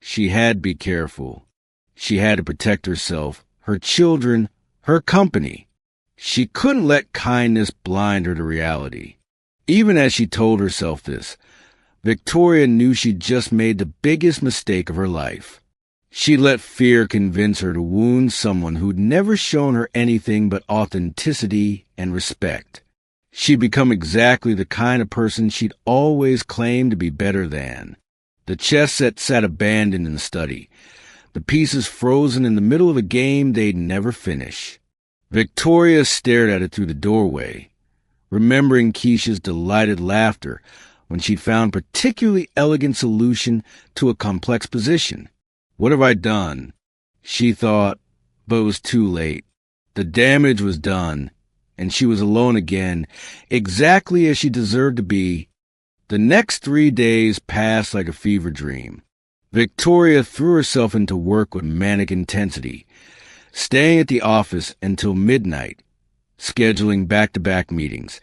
She had to be careful. She had to protect herself, her children, her company. She couldn't let kindness blind her to reality. Even as she told herself this, Victoria knew she'd just made the biggest mistake of her life. She let fear convince her to wound someone who'd never shown her anything but authenticity and respect. She'd become exactly the kind of person she'd always claimed to be better than. The chess set sat abandoned in the study, the pieces frozen in the middle of a game they'd never finish. Victoria stared at it through the doorway, remembering Keisha's delighted laughter when she'd found a particularly elegant solution to a complex position. What have I done? She thought, but it was too late. The damage was done, and she was alone again, exactly as she deserved to be. The next 3 days passed like a fever dream. Victoria threw herself into work with manic intensity, staying at the office until midnight, scheduling back-to-back meetings,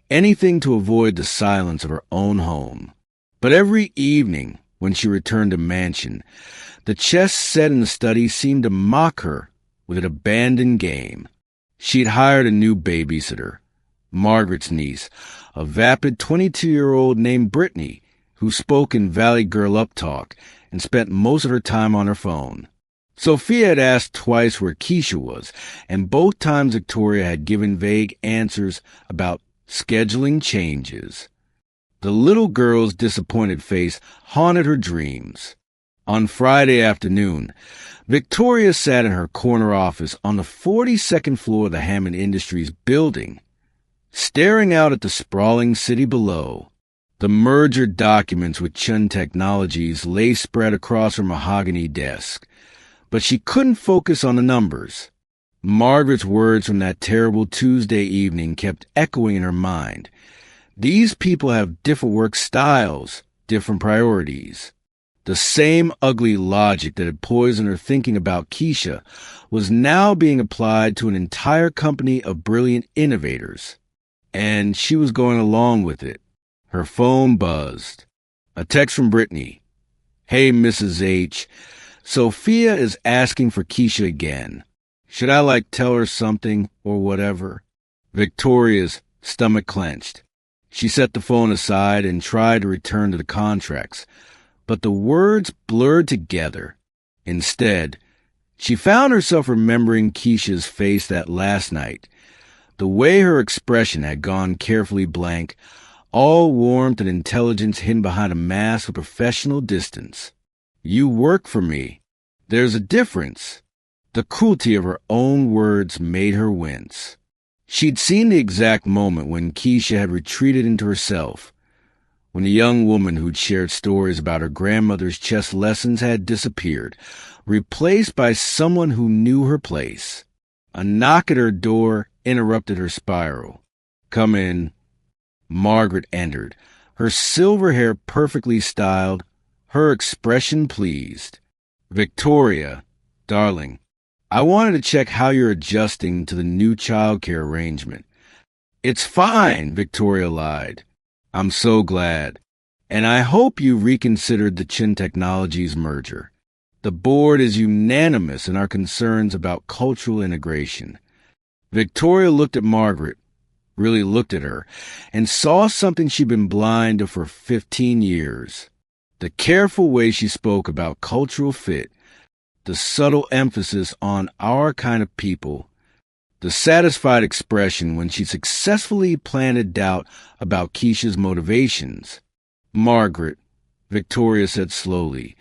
anything to avoid the silence of her own home. But every evening, when she returned to mansion, the chess set in the study seemed to mock her with an abandoned game. She'd hired a new babysitter, Margaret's niece, a vapid 22-year-old named Brittany, who spoke in Valley Girl uptalk and spent most of her time on her phone. Sophia had asked twice where Keisha was, and both times Victoria had given vague answers about scheduling changes. The little girl's disappointed face haunted her dreams. On Friday afternoon, Victoria sat in her corner office on the 42nd floor of the Hammond Industries building, staring out at the sprawling city below. The merger documents with Chun Technologies lay spread across her mahogany desk, but she couldn't focus on the numbers. Margaret's words from that terrible Tuesday evening kept echoing in her mind. These people have different work styles, different priorities. The same ugly logic that had poisoned her thinking about Keisha was now being applied to an entire company of brilliant innovators. And she was going along with it. Her phone buzzed. A text from Brittany. Hey, Mrs. H. Sophia is asking for Keisha again. Should I tell her something or whatever? Victoria's, stomach clenched. She set the phone aside and tried to return to the contracts, but the words blurred together. Instead, she found herself remembering Keisha's face that last night, the way her expression had gone carefully blank, all warmth and intelligence hidden behind a mask of professional distance. "You work for me. There's a difference." The cruelty of her own words made her wince. She'd seen the exact moment when Keisha had retreated into herself, when the young woman who'd shared stories about her grandmother's chess lessons had disappeared, replaced by someone who knew her place. A knock at her door interrupted her spiral. "Come in." Margaret entered, her silver hair perfectly styled, her expression pleased. "Victoria, darling, I wanted to check how you're adjusting to the new childcare arrangement." "It's fine," Victoria lied. "I'm so glad. And I hope you reconsidered the Chin Technologies merger. The board is unanimous in our concerns about cultural integration." Victoria looked at Margaret, really looked at her, and saw something she'd been blind to for 15 years. The careful way she spoke about cultural fit, the subtle emphasis on our kind of people, the satisfied expression when she successfully planted doubt about Keisha's motivations. "Margaret," Victoria said slowly,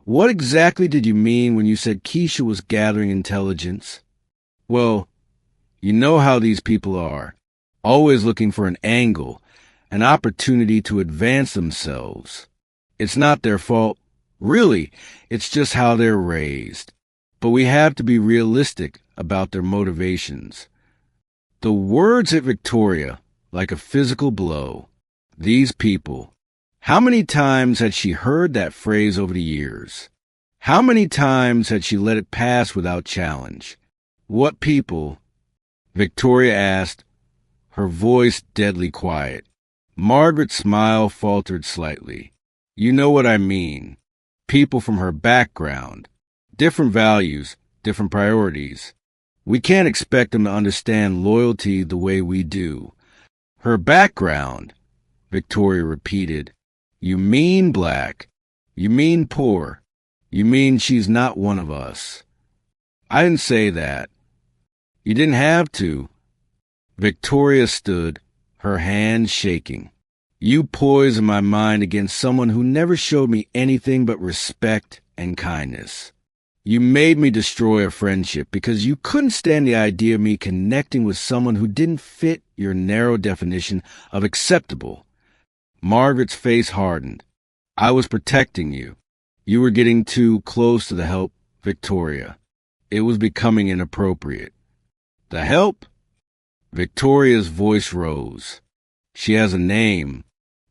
"what exactly did you mean when you said Keisha was gathering intelligence?" "Well, you know how these people are, always looking for an angle, an opportunity to advance themselves. It's not their fault. Really, it's just how they're raised. But we have to be realistic about their motivations." The words hit Victoria like a physical blow. These people. How many times had she heard that phrase over the years? How many times had she let it pass without challenge? "What people?" Victoria asked, her voice deadly quiet. Margaret's smile faltered slightly. "You know what I mean. People from her background. Different values, different priorities. We can't expect them to understand loyalty the way we do." "Her background," Victoria repeated. "You mean black. You mean poor. You mean she's not one of us." "I didn't say that." "You didn't have to." Victoria stood, her hands shaking. "You poisoned my mind against someone who never showed me anything but respect and kindness. You made me destroy a friendship because you couldn't stand the idea of me connecting with someone who didn't fit your narrow definition of acceptable." Margaret's face hardened. "I was protecting you. You were getting too close to the help, Victoria. It was becoming inappropriate." "The help?" Victoria's voice rose. "She has a name.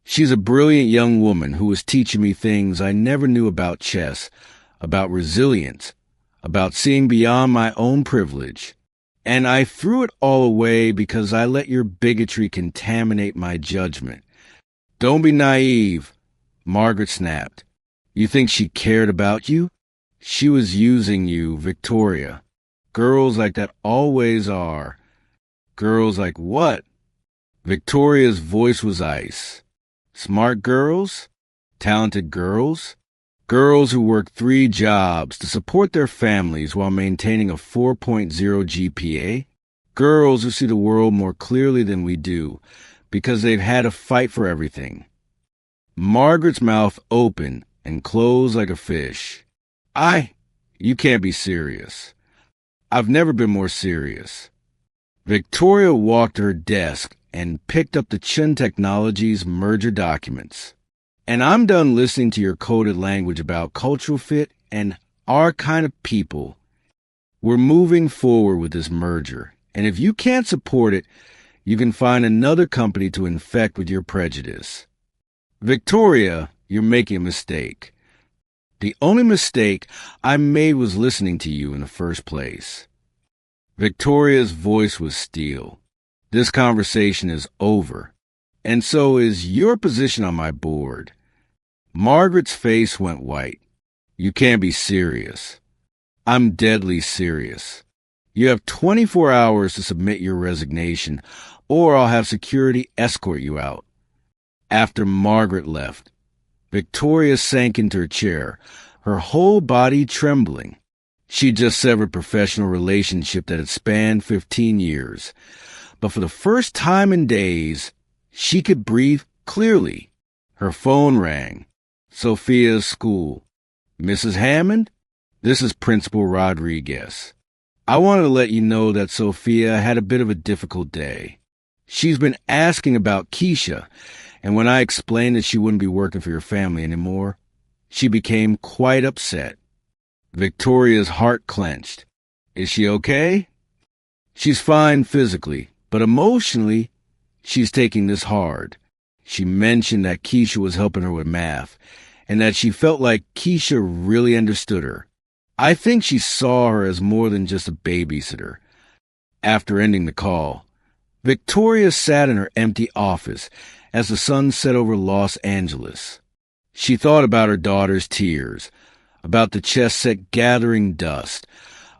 She's a brilliant young woman who was teaching me things I never knew about chess, about resilience, about seeing beyond my own privilege. And I threw it all away because I let your bigotry contaminate my judgment." "Don't be naive," Margaret snapped. "You think she cared about you? She was using you, Victoria. Girls like that always are." "Girls like what?" Victoria's voice was ice. "Smart girls? Talented girls? Girls who work 3 jobs to support their families while maintaining a 4.0 GPA? Girls who see the world more clearly than we do because they've had to fight for everything." Margaret's mouth opened and closed like a fish. You can't be serious." "I've never been more serious." Victoria walked to her desk and picked up the Chin Technologies merger documents. "And I'm done listening to your coded language about cultural fit and our kind of people. We're moving forward with this merger, and if you can't support it, you can find another company to infect with your prejudice." "Victoria, you're making a mistake." "The only mistake I made was listening to you in the first place." Victoria's voice was steel. "This conversation is over, and so is your position on my board." Margaret's face went white. "You can't be serious." "I'm deadly serious. You have 24 hours to submit your resignation, or I'll have security escort you out." After Margaret left, Victoria sank into her chair, her whole body trembling. She'd just severed a professional relationship that had spanned 15 years. But for the first time in days, she could breathe clearly. Her phone rang. Sophia's school. "Mrs. Hammond? This is Principal Rodriguez. I wanted to let you know that Sophia had a bit of a difficult day. She's been asking about Keisha, and when I explained that she wouldn't be working for your family anymore, she became quite upset." Victoria's heart clenched. "Is she okay?" "She's fine physically, but emotionally, she's taking this hard." She mentioned that Keisha was helping her with math, and that she felt like Keisha really understood her. "I think she saw her as more than just a babysitter." After ending the call, Victoria sat in her empty office as the sun set over Los Angeles. She thought about her daughter's tears, about the chess set gathering dust,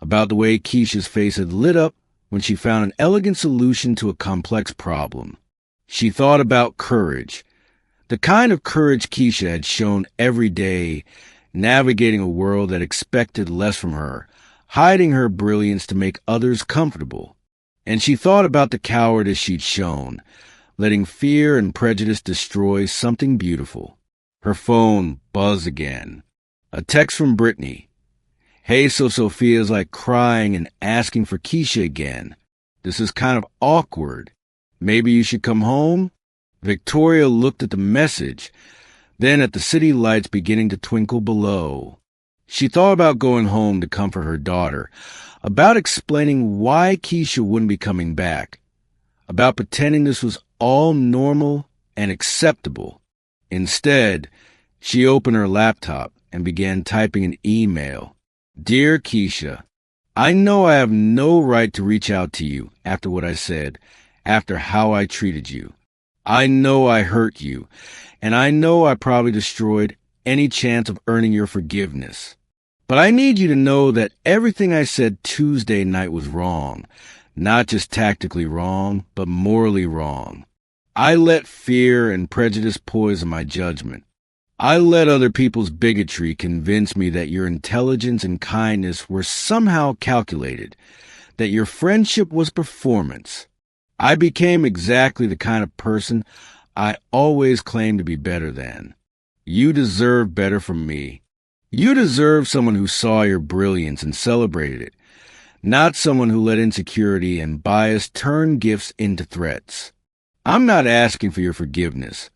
about the way Keisha's face had lit up when she found an elegant solution to a complex problem. She thought about courage, the kind of courage Keisha had shown every day, navigating a world that expected less from her, hiding her brilliance to make others comfortable. And she thought about the cowardice she'd shown, letting fear and prejudice destroy something beautiful. Her phone buzzed again. A text from Brittany. "Hey, so Sophia's like crying and asking for Keisha again. This is kind of awkward. Maybe you should come home?" Victoria looked at the message, then at the city lights beginning to twinkle below. She thought about going home to comfort her daughter, about explaining why Keisha wouldn't be coming back, about pretending this was all normal and acceptable. Instead, she opened her laptop and began typing an email. "Dear Keisha, I know I have no right to reach out to you after what I said, after how I treated you. I know I hurt you, and I know I probably destroyed any chance of earning your forgiveness. But I need you to know that everything I said Tuesday night was wrong, not just tactically wrong, but morally wrong. I let fear and prejudice poison my judgment. I let other people's bigotry convince me that your intelligence and kindness were somehow calculated, that your friendship was performance. I became exactly the kind of person I always claimed to be better than. You deserve better from me. You deserve someone who saw your brilliance and celebrated it, not someone who let insecurity and bias turn gifts into threats. I'm not asking for your forgiveness.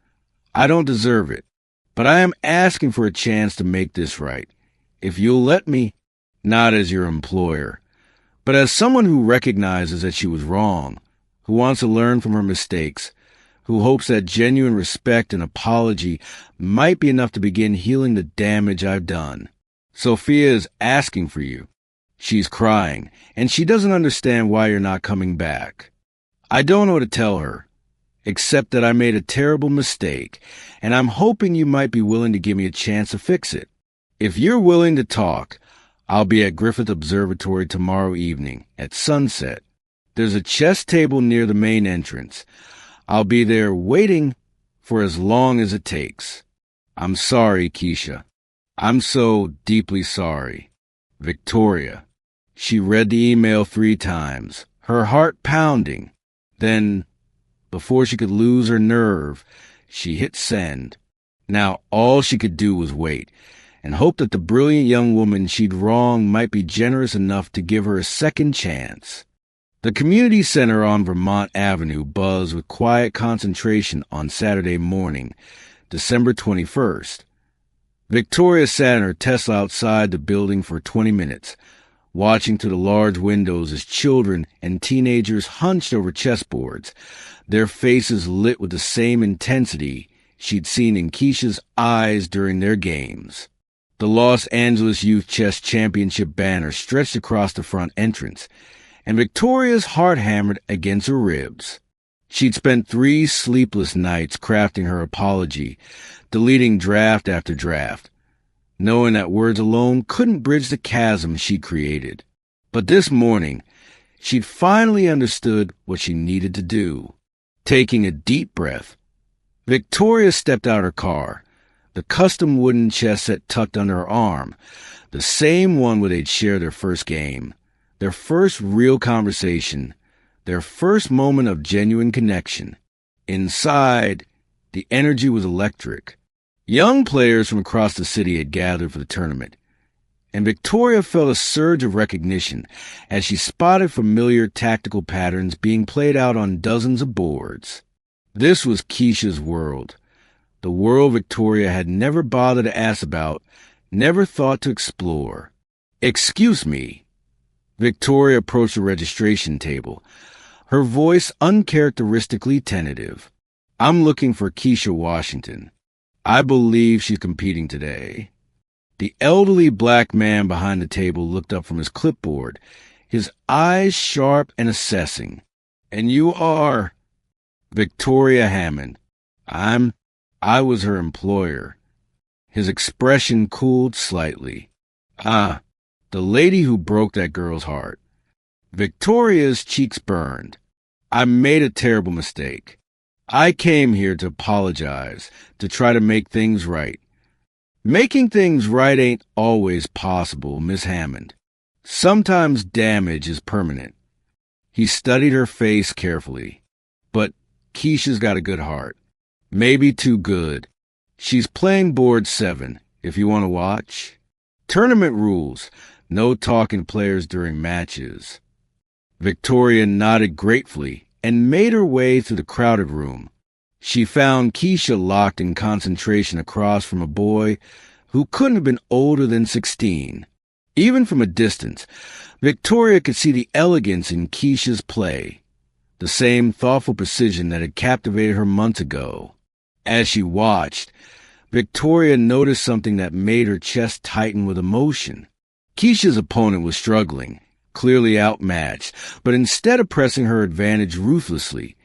I don't deserve it. But I am asking for a chance to make this right. If you'll let me, not as your employer, but as someone who recognizes that she was wrong, who wants to learn from her mistakes, who hopes that genuine respect and apology might be enough to begin healing the damage I've done. Sophia is asking for you. She's crying, and she doesn't understand why you're not coming back. I don't know what to tell her, except that I made a terrible mistake, and I'm hoping you might be willing to give me a chance to fix it. If you're willing to talk, I'll be at Griffith Observatory tomorrow evening at sunset. There's a chess table near the main entrance. I'll be there waiting for as long as it takes. I'm sorry, Keisha. I'm so deeply sorry. Victoria. She read the email 3 times, her heart pounding. Then, before she could lose her nerve, she hit send. Now all she could do was wait, and hope that the brilliant young woman she'd wronged might be generous enough to give her a second chance. The community center on Vermont Avenue buzzed with quiet concentration on Saturday morning, December 21st. Victoria sat in her Tesla outside the building for 20 minutes, watching through the large windows as children and teenagers hunched over chessboards, their faces lit with the same intensity she'd seen in Keisha's eyes during their games. The Los Angeles Youth Chess Championship banner stretched across the front entrance, and Victoria's heart hammered against her ribs. She'd spent 3 sleepless nights crafting her apology, deleting draft after draft, knowing that words alone couldn't bridge the chasm she created. But this morning, she'd finally understood what she needed to do. Taking a deep breath, Victoria stepped out her car, the custom wooden chess set tucked under her arm, the same one where they'd shared their first game, their first real conversation, their first moment of genuine connection. Inside, the energy was electric. Young players from across the city had gathered for the tournament, and Victoria felt a surge of recognition as she spotted familiar tactical patterns being played out on dozens of boards. This was Keisha's world, the world Victoria had never bothered to ask about, never thought to explore. "Excuse me." Victoria approached the registration table, her voice uncharacteristically tentative. "I'm looking for Keisha Washington. I believe she's competing today." The elderly black man behind the table looked up from his clipboard, his eyes sharp and assessing. "And you are?" "Victoria Hammond. I was her employer." His expression cooled slightly. "Ah, the lady who broke that girl's heart." Victoria's cheeks burned. "I made a terrible mistake. I came here to apologize, to try to make things right." "Making things right ain't always possible, Miss Hammond. Sometimes damage is permanent." He studied her face carefully. "But Keisha's got a good heart. Maybe too good. She's playing board 7, if you want to watch. Tournament rules. No talking to players during matches." Victoria nodded gratefully and made her way through the crowded room. She found Keisha locked in concentration across from a boy who couldn't have been older than 16. Even from a distance, Victoria could see the elegance in Keisha's play, the same thoughtful precision that had captivated her months ago. As she watched, Victoria noticed something that made her chest tighten with emotion. Keisha's opponent was struggling, clearly outmatched, but instead of pressing her advantage ruthlessly,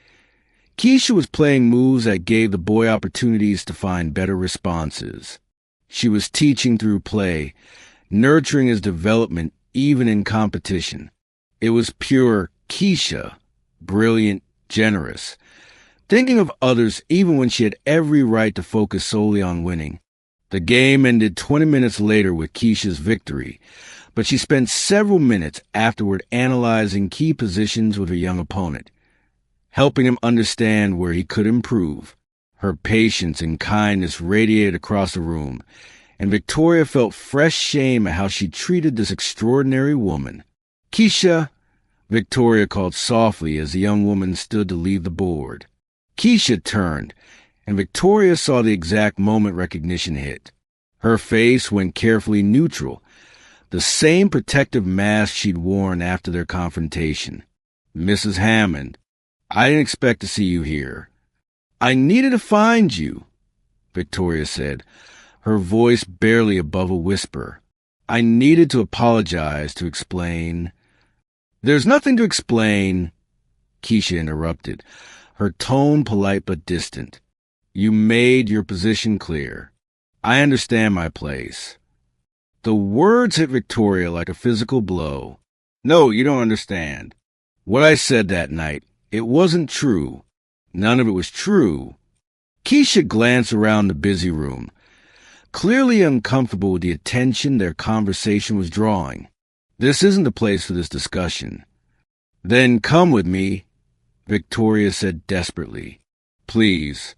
Keisha was playing moves that gave the boy opportunities to find better responses. She was teaching through play, nurturing his development even in competition. It was pure Keisha, brilliant, generous, thinking of others even when she had every right to focus solely on winning. The game ended 20 minutes later with Keisha's victory, but she spent several minutes afterward analyzing key positions with her young opponent, helping him understand where he could improve. Her patience and kindness radiated across the room, and Victoria felt fresh shame at how she treated this extraordinary woman. "Keisha," Victoria called softly as the young woman stood to leave the board. Keisha turned, and Victoria saw the exact moment recognition hit. Her face went carefully neutral, the same protective mask she'd worn after their confrontation. "Mrs. Hammond, I didn't expect to see you here." "I needed to find you," Victoria said, her voice barely above a whisper. "I needed to apologize, to explain." "There's nothing to explain," Keisha interrupted, her tone polite but distant. "You made your position clear. I understand my place." The words hit Victoria like a physical blow. "No, you don't understand. What I said that night, it wasn't true. None of it was true." Keisha glanced around the busy room, clearly uncomfortable with the attention their conversation was drawing. "This isn't the place for this discussion." "Then come with me," Victoria said desperately. "Please,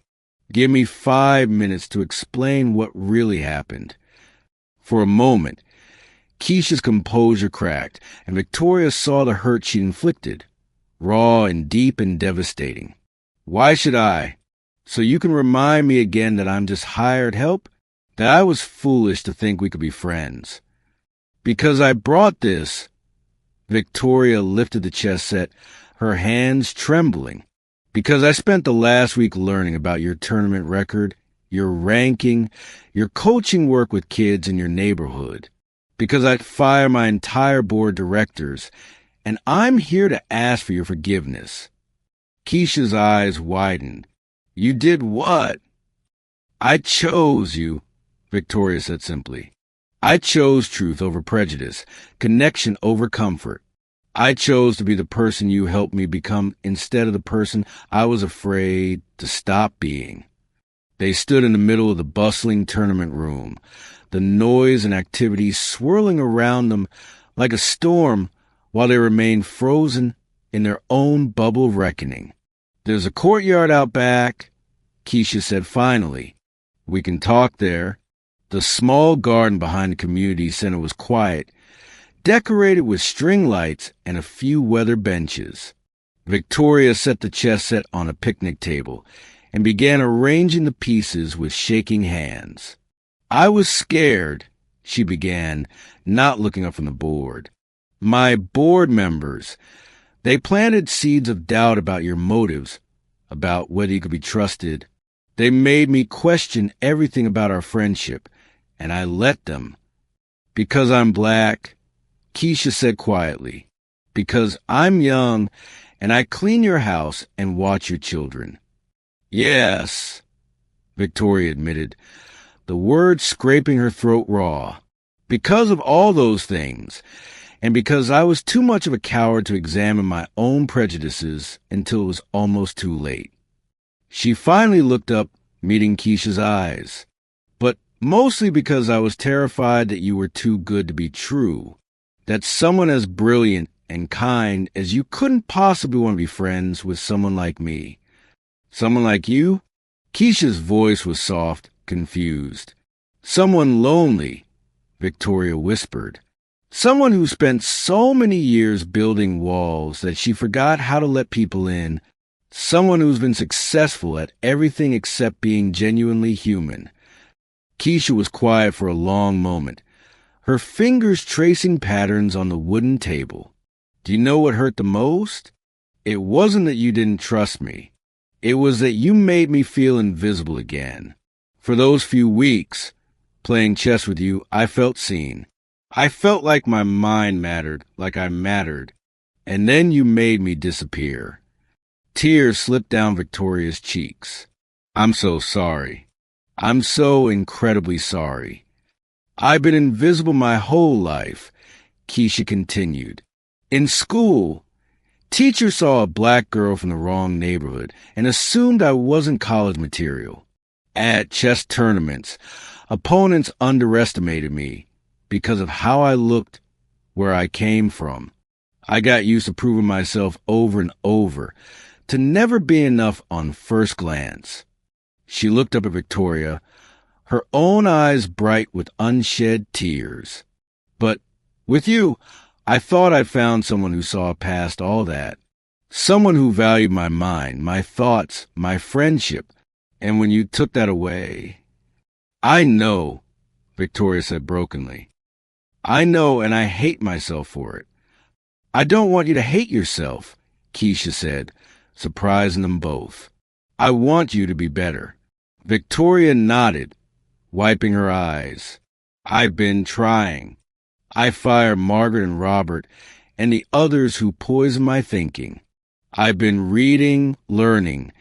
give me 5 minutes to explain what really happened." For a moment, Keisha's composure cracked, and Victoria saw the hurt she'd inflicted, raw and deep and devastating. "Why should I? So you can remind me again that I'm just hired help? That I was foolish to think we could be friends?" "Because I brought this." Victoria lifted the chess set, her hands trembling. "Because I spent the last week learning about your tournament record, your ranking, your coaching work with kids in your neighborhood. Because I'd fire my entire board of directors, and I'm here to ask for your forgiveness." Keisha's eyes widened. "You did what?" "I chose you," Victoria said simply. "I chose truth over prejudice, connection over comfort. I chose to be the person you helped me become instead of the person I was afraid to stop being. They stood in the middle of the bustling tournament room, the noise and activity swirling around them like a storm while they remained frozen in their own bubble of reckoning. "There's a courtyard out back," Keisha said finally. "We can talk there." The small garden behind the community center was quiet, decorated with string lights and a few weather benches. Victoria set the chess set on a picnic table and began arranging the pieces with shaking hands. "I was scared," she began, not looking up from the board. "My board members, they planted seeds of doubt about your motives, about whether you could be trusted. They made me question everything about our friendship, and I let them. Because I'm black," Keisha said quietly. "Because I'm young, and I clean your house and watch your children." "Yes," Victoria admitted, the words scraping her throat raw. "Because of all those things, and because I was too much of a coward to examine my own prejudices until it was almost too late." She finally looked up, meeting Keisha's eyes. "But mostly because I was terrified that you were too good to be true, that someone as brilliant and kind as you couldn't possibly want to be friends with someone like me." "Someone like you?" Keisha's voice was soft, confused. "Someone lonely," Victoria whispered. "Someone who spent so many years building walls that she forgot how to let people in. Someone who's been successful at everything except being genuinely human." Keisha was quiet for a long moment, her fingers tracing patterns on the wooden table. "Do you know what hurt the most? It wasn't that you didn't trust me. It was that you made me feel invisible again. For those few weeks, playing chess with you, I felt seen. I felt like my mind mattered, like I mattered. And then you made me disappear." Tears slipped down Victoria's cheeks. "I'm so sorry. I'm so incredibly sorry. I've been invisible my whole life," Keisha continued. "In school, teachers saw a black girl from the wrong neighborhood and assumed I wasn't college material. At chess tournaments, opponents underestimated me because of how I looked, where I came from. I got used to proving myself over and over, to never be enough on first glance." She looked up at Victoria, her own eyes bright with unshed tears. "But with you, I thought I'd found someone who saw past all that. Someone who valued my mind, my thoughts, my friendship. And when you took that away—" "I know," Victoria said brokenly. "I know, and I hate myself for it." "I don't want you to hate yourself," Keisha said, surprising them both. "I want you to be better." Victoria nodded, wiping her eyes. "I've been trying. I fired Margaret and Robert and the others who poison my thinking. I've been reading, learning,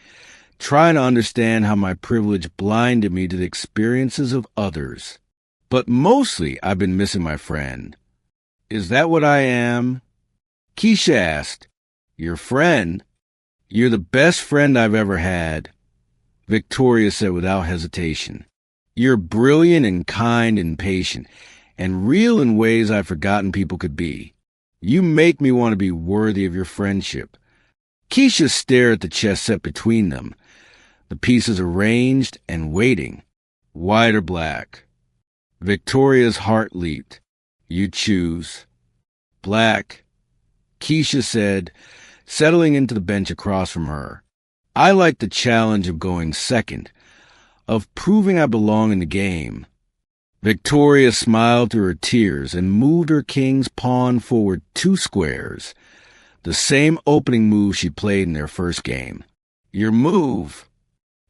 trying to understand how my privilege blinded me to the experiences of others. But mostly I've been missing my friend." "Is that what I am?" Keisha asked. "Your friend? You're the best friend I've ever had," Victoria said without hesitation. "You're brilliant and kind and patient, and real in ways I've forgotten people could be. You make me want to be worthy of your friendship." Keisha stared at the chess set between them, the pieces arranged and waiting, white or black. Victoria's heart leaped. "You choose." "Black," Keisha said, settling into the bench across from her. "I like the challenge of going second, of proving I belong in the game." Victoria smiled through her tears and moved her king's pawn forward 2 squares, the same opening move she played in their first game. "Your move."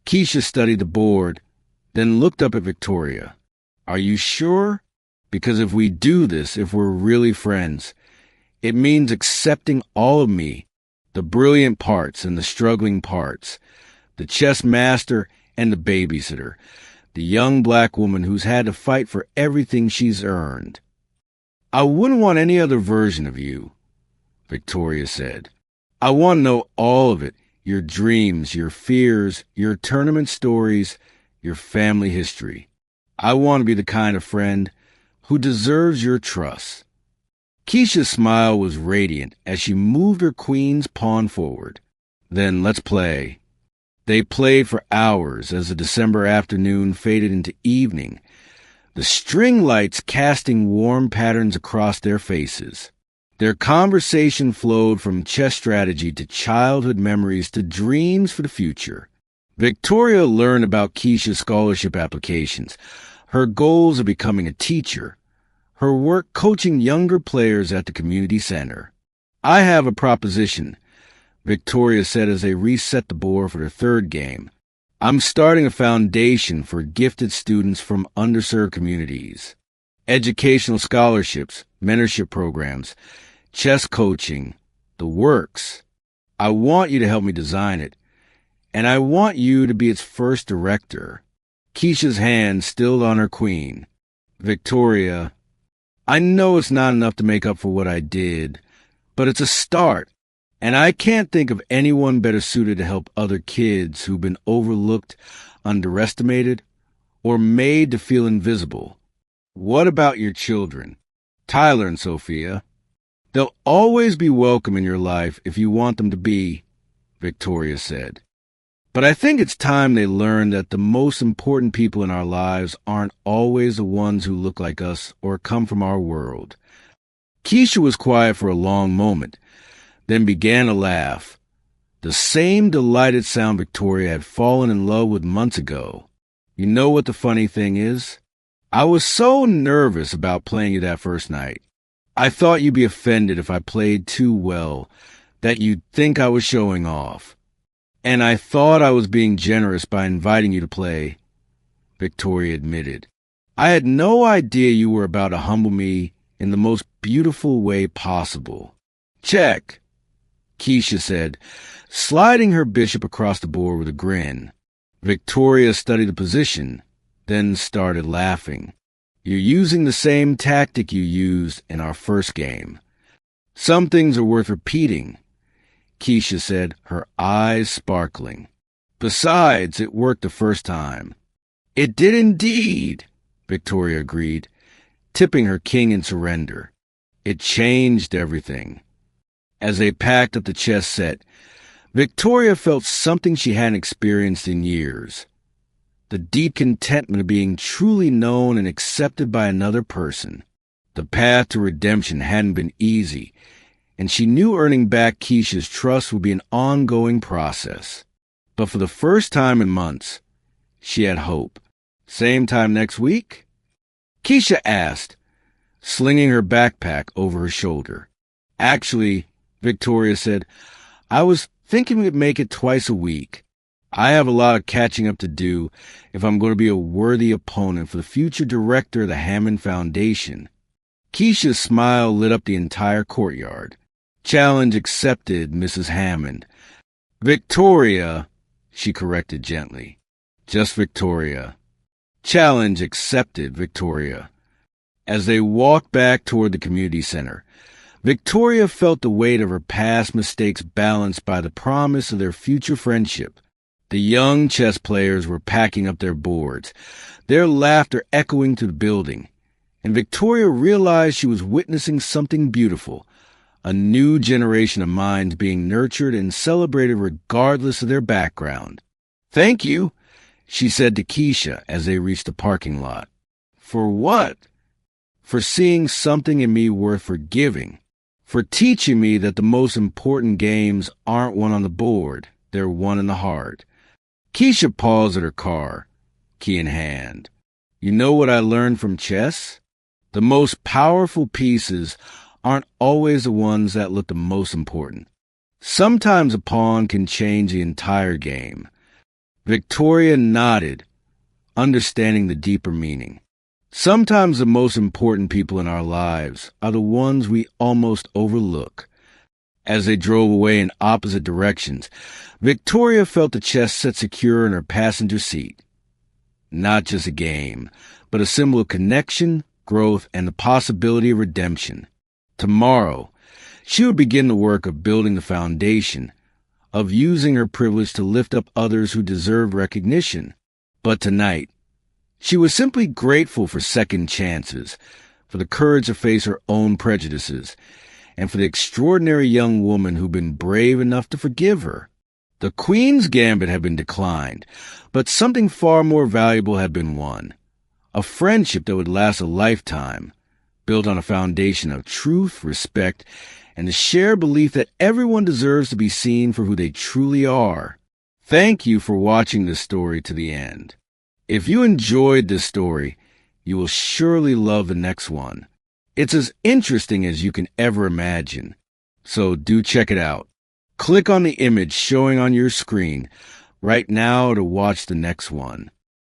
Keisha studied the board, then looked up at Victoria. "Are you sure? Because if we do this, if we're really friends, it means accepting all of me, the brilliant parts and the struggling parts, the chess master and the babysitter, the young black woman who's had to fight for everything she's earned. I wouldn't want any other version of you. Victoria said. I want to know all of it. Your dreams, your fears, your tournament stories, your family history. I want to be the kind of friend who deserves your trust. Keisha's smile was radiant as she moved her queen's pawn forward. Then let's play. They played for hours as the December afternoon faded into evening, the string lights casting warm patterns across their faces. Their conversation flowed from chess strategy to childhood memories to dreams for the future. Victoria learned about Keisha's scholarship applications, her goals of becoming a teacher, her work coaching younger players at the community center. I have a proposition, Victoria said as they reset the board for their third game. I'm starting a foundation for gifted students from underserved communities. Educational scholarships, mentorship programs, chess coaching, the works. I want you to help me design it, and I want you to be its first director. Keisha's hand stilled on her queen. Victoria, I know it's not enough to make up for what I did, but it's a start, and I can't think of anyone better suited to help other kids who've been overlooked, underestimated, or made to feel invisible. What about your children, Tyler and Sophia? They'll always be welcome in your life if you want them to be, Victoria said. But I think it's time they learn that the most important people in our lives aren't always the ones who look like us or come from our world. Keisha was quiet for a long moment, then began to laugh. The same delighted sound Victoria had fallen in love with months ago. You know what the funny thing is? I was so nervous about playing you that first night. I thought you'd be offended if I played too well, that you'd think I was showing off. And I thought I was being generous by inviting you to play, Victoria admitted. I had no idea you were about to humble me in the most beautiful way possible. Check, Keisha said, sliding her bishop across the board with a grin. Victoria studied the position, then started laughing. You're using the same tactic you used in our first game. Some things are worth repeating, Keisha said, her eyes sparkling. Besides, it worked the first time. It did indeed, Victoria agreed, tipping her king in surrender. It changed everything. As they packed up the chess set, Victoria felt something she hadn't experienced in years. The deep contentment of being truly known and accepted by another person. The path to redemption hadn't been easy, and she knew earning back Keisha's trust would be an ongoing process. But for the first time in months, she had hope. Same time next week? Keisha asked, slinging her backpack over her shoulder. Actually, Victoria said, I was thinking we'd make it twice a week. I have a lot of catching up to do if I'm going to be a worthy opponent for the future director of the Hammond Foundation. Keisha's smile lit up the entire courtyard. Challenge accepted, Mrs. Hammond. Victoria, she corrected gently. Just Victoria. Challenge accepted, Victoria. As they walked back toward the community center, Victoria felt the weight of her past mistakes balanced by the promise of their future friendship. The young chess players were packing up their boards, their laughter echoing through the building, and Victoria realized she was witnessing something beautiful, a new generation of minds being nurtured and celebrated regardless of their background. Thank you, she said to Keisha as they reached the parking lot. For what? For seeing something in me worth forgiving. For teaching me that the most important games aren't won on the board, they're won in the heart. Keisha paused at her car, key in hand. You know what I learned from chess? The most powerful pieces aren't always the ones that look the most important. Sometimes a pawn can change the entire game. Victoria nodded, understanding the deeper meaning. Sometimes the most important people in our lives are the ones we almost overlook. As they drove away in opposite directions, Victoria felt the chess set secure in her passenger seat. Not just a game, but a symbol of connection, growth, and the possibility of redemption. Tomorrow, She would begin the work of building the foundation, of using her privilege to lift up others who deserve recognition. But tonight, she was simply grateful for second chances, for the courage to face her own prejudices, and for the extraordinary young woman who'd been brave enough to forgive her. The Queen's Gambit had been declined, but something far more valuable had been won. A friendship that would last a lifetime, built on a foundation of truth, respect, and the shared belief that everyone deserves to be seen for who they truly are. Thank you for watching this story to the end. If you enjoyed this story, you will surely love the next one. It's as interesting as you can ever imagine. So do check it out. Click on the image showing on your screen right now to watch the next one.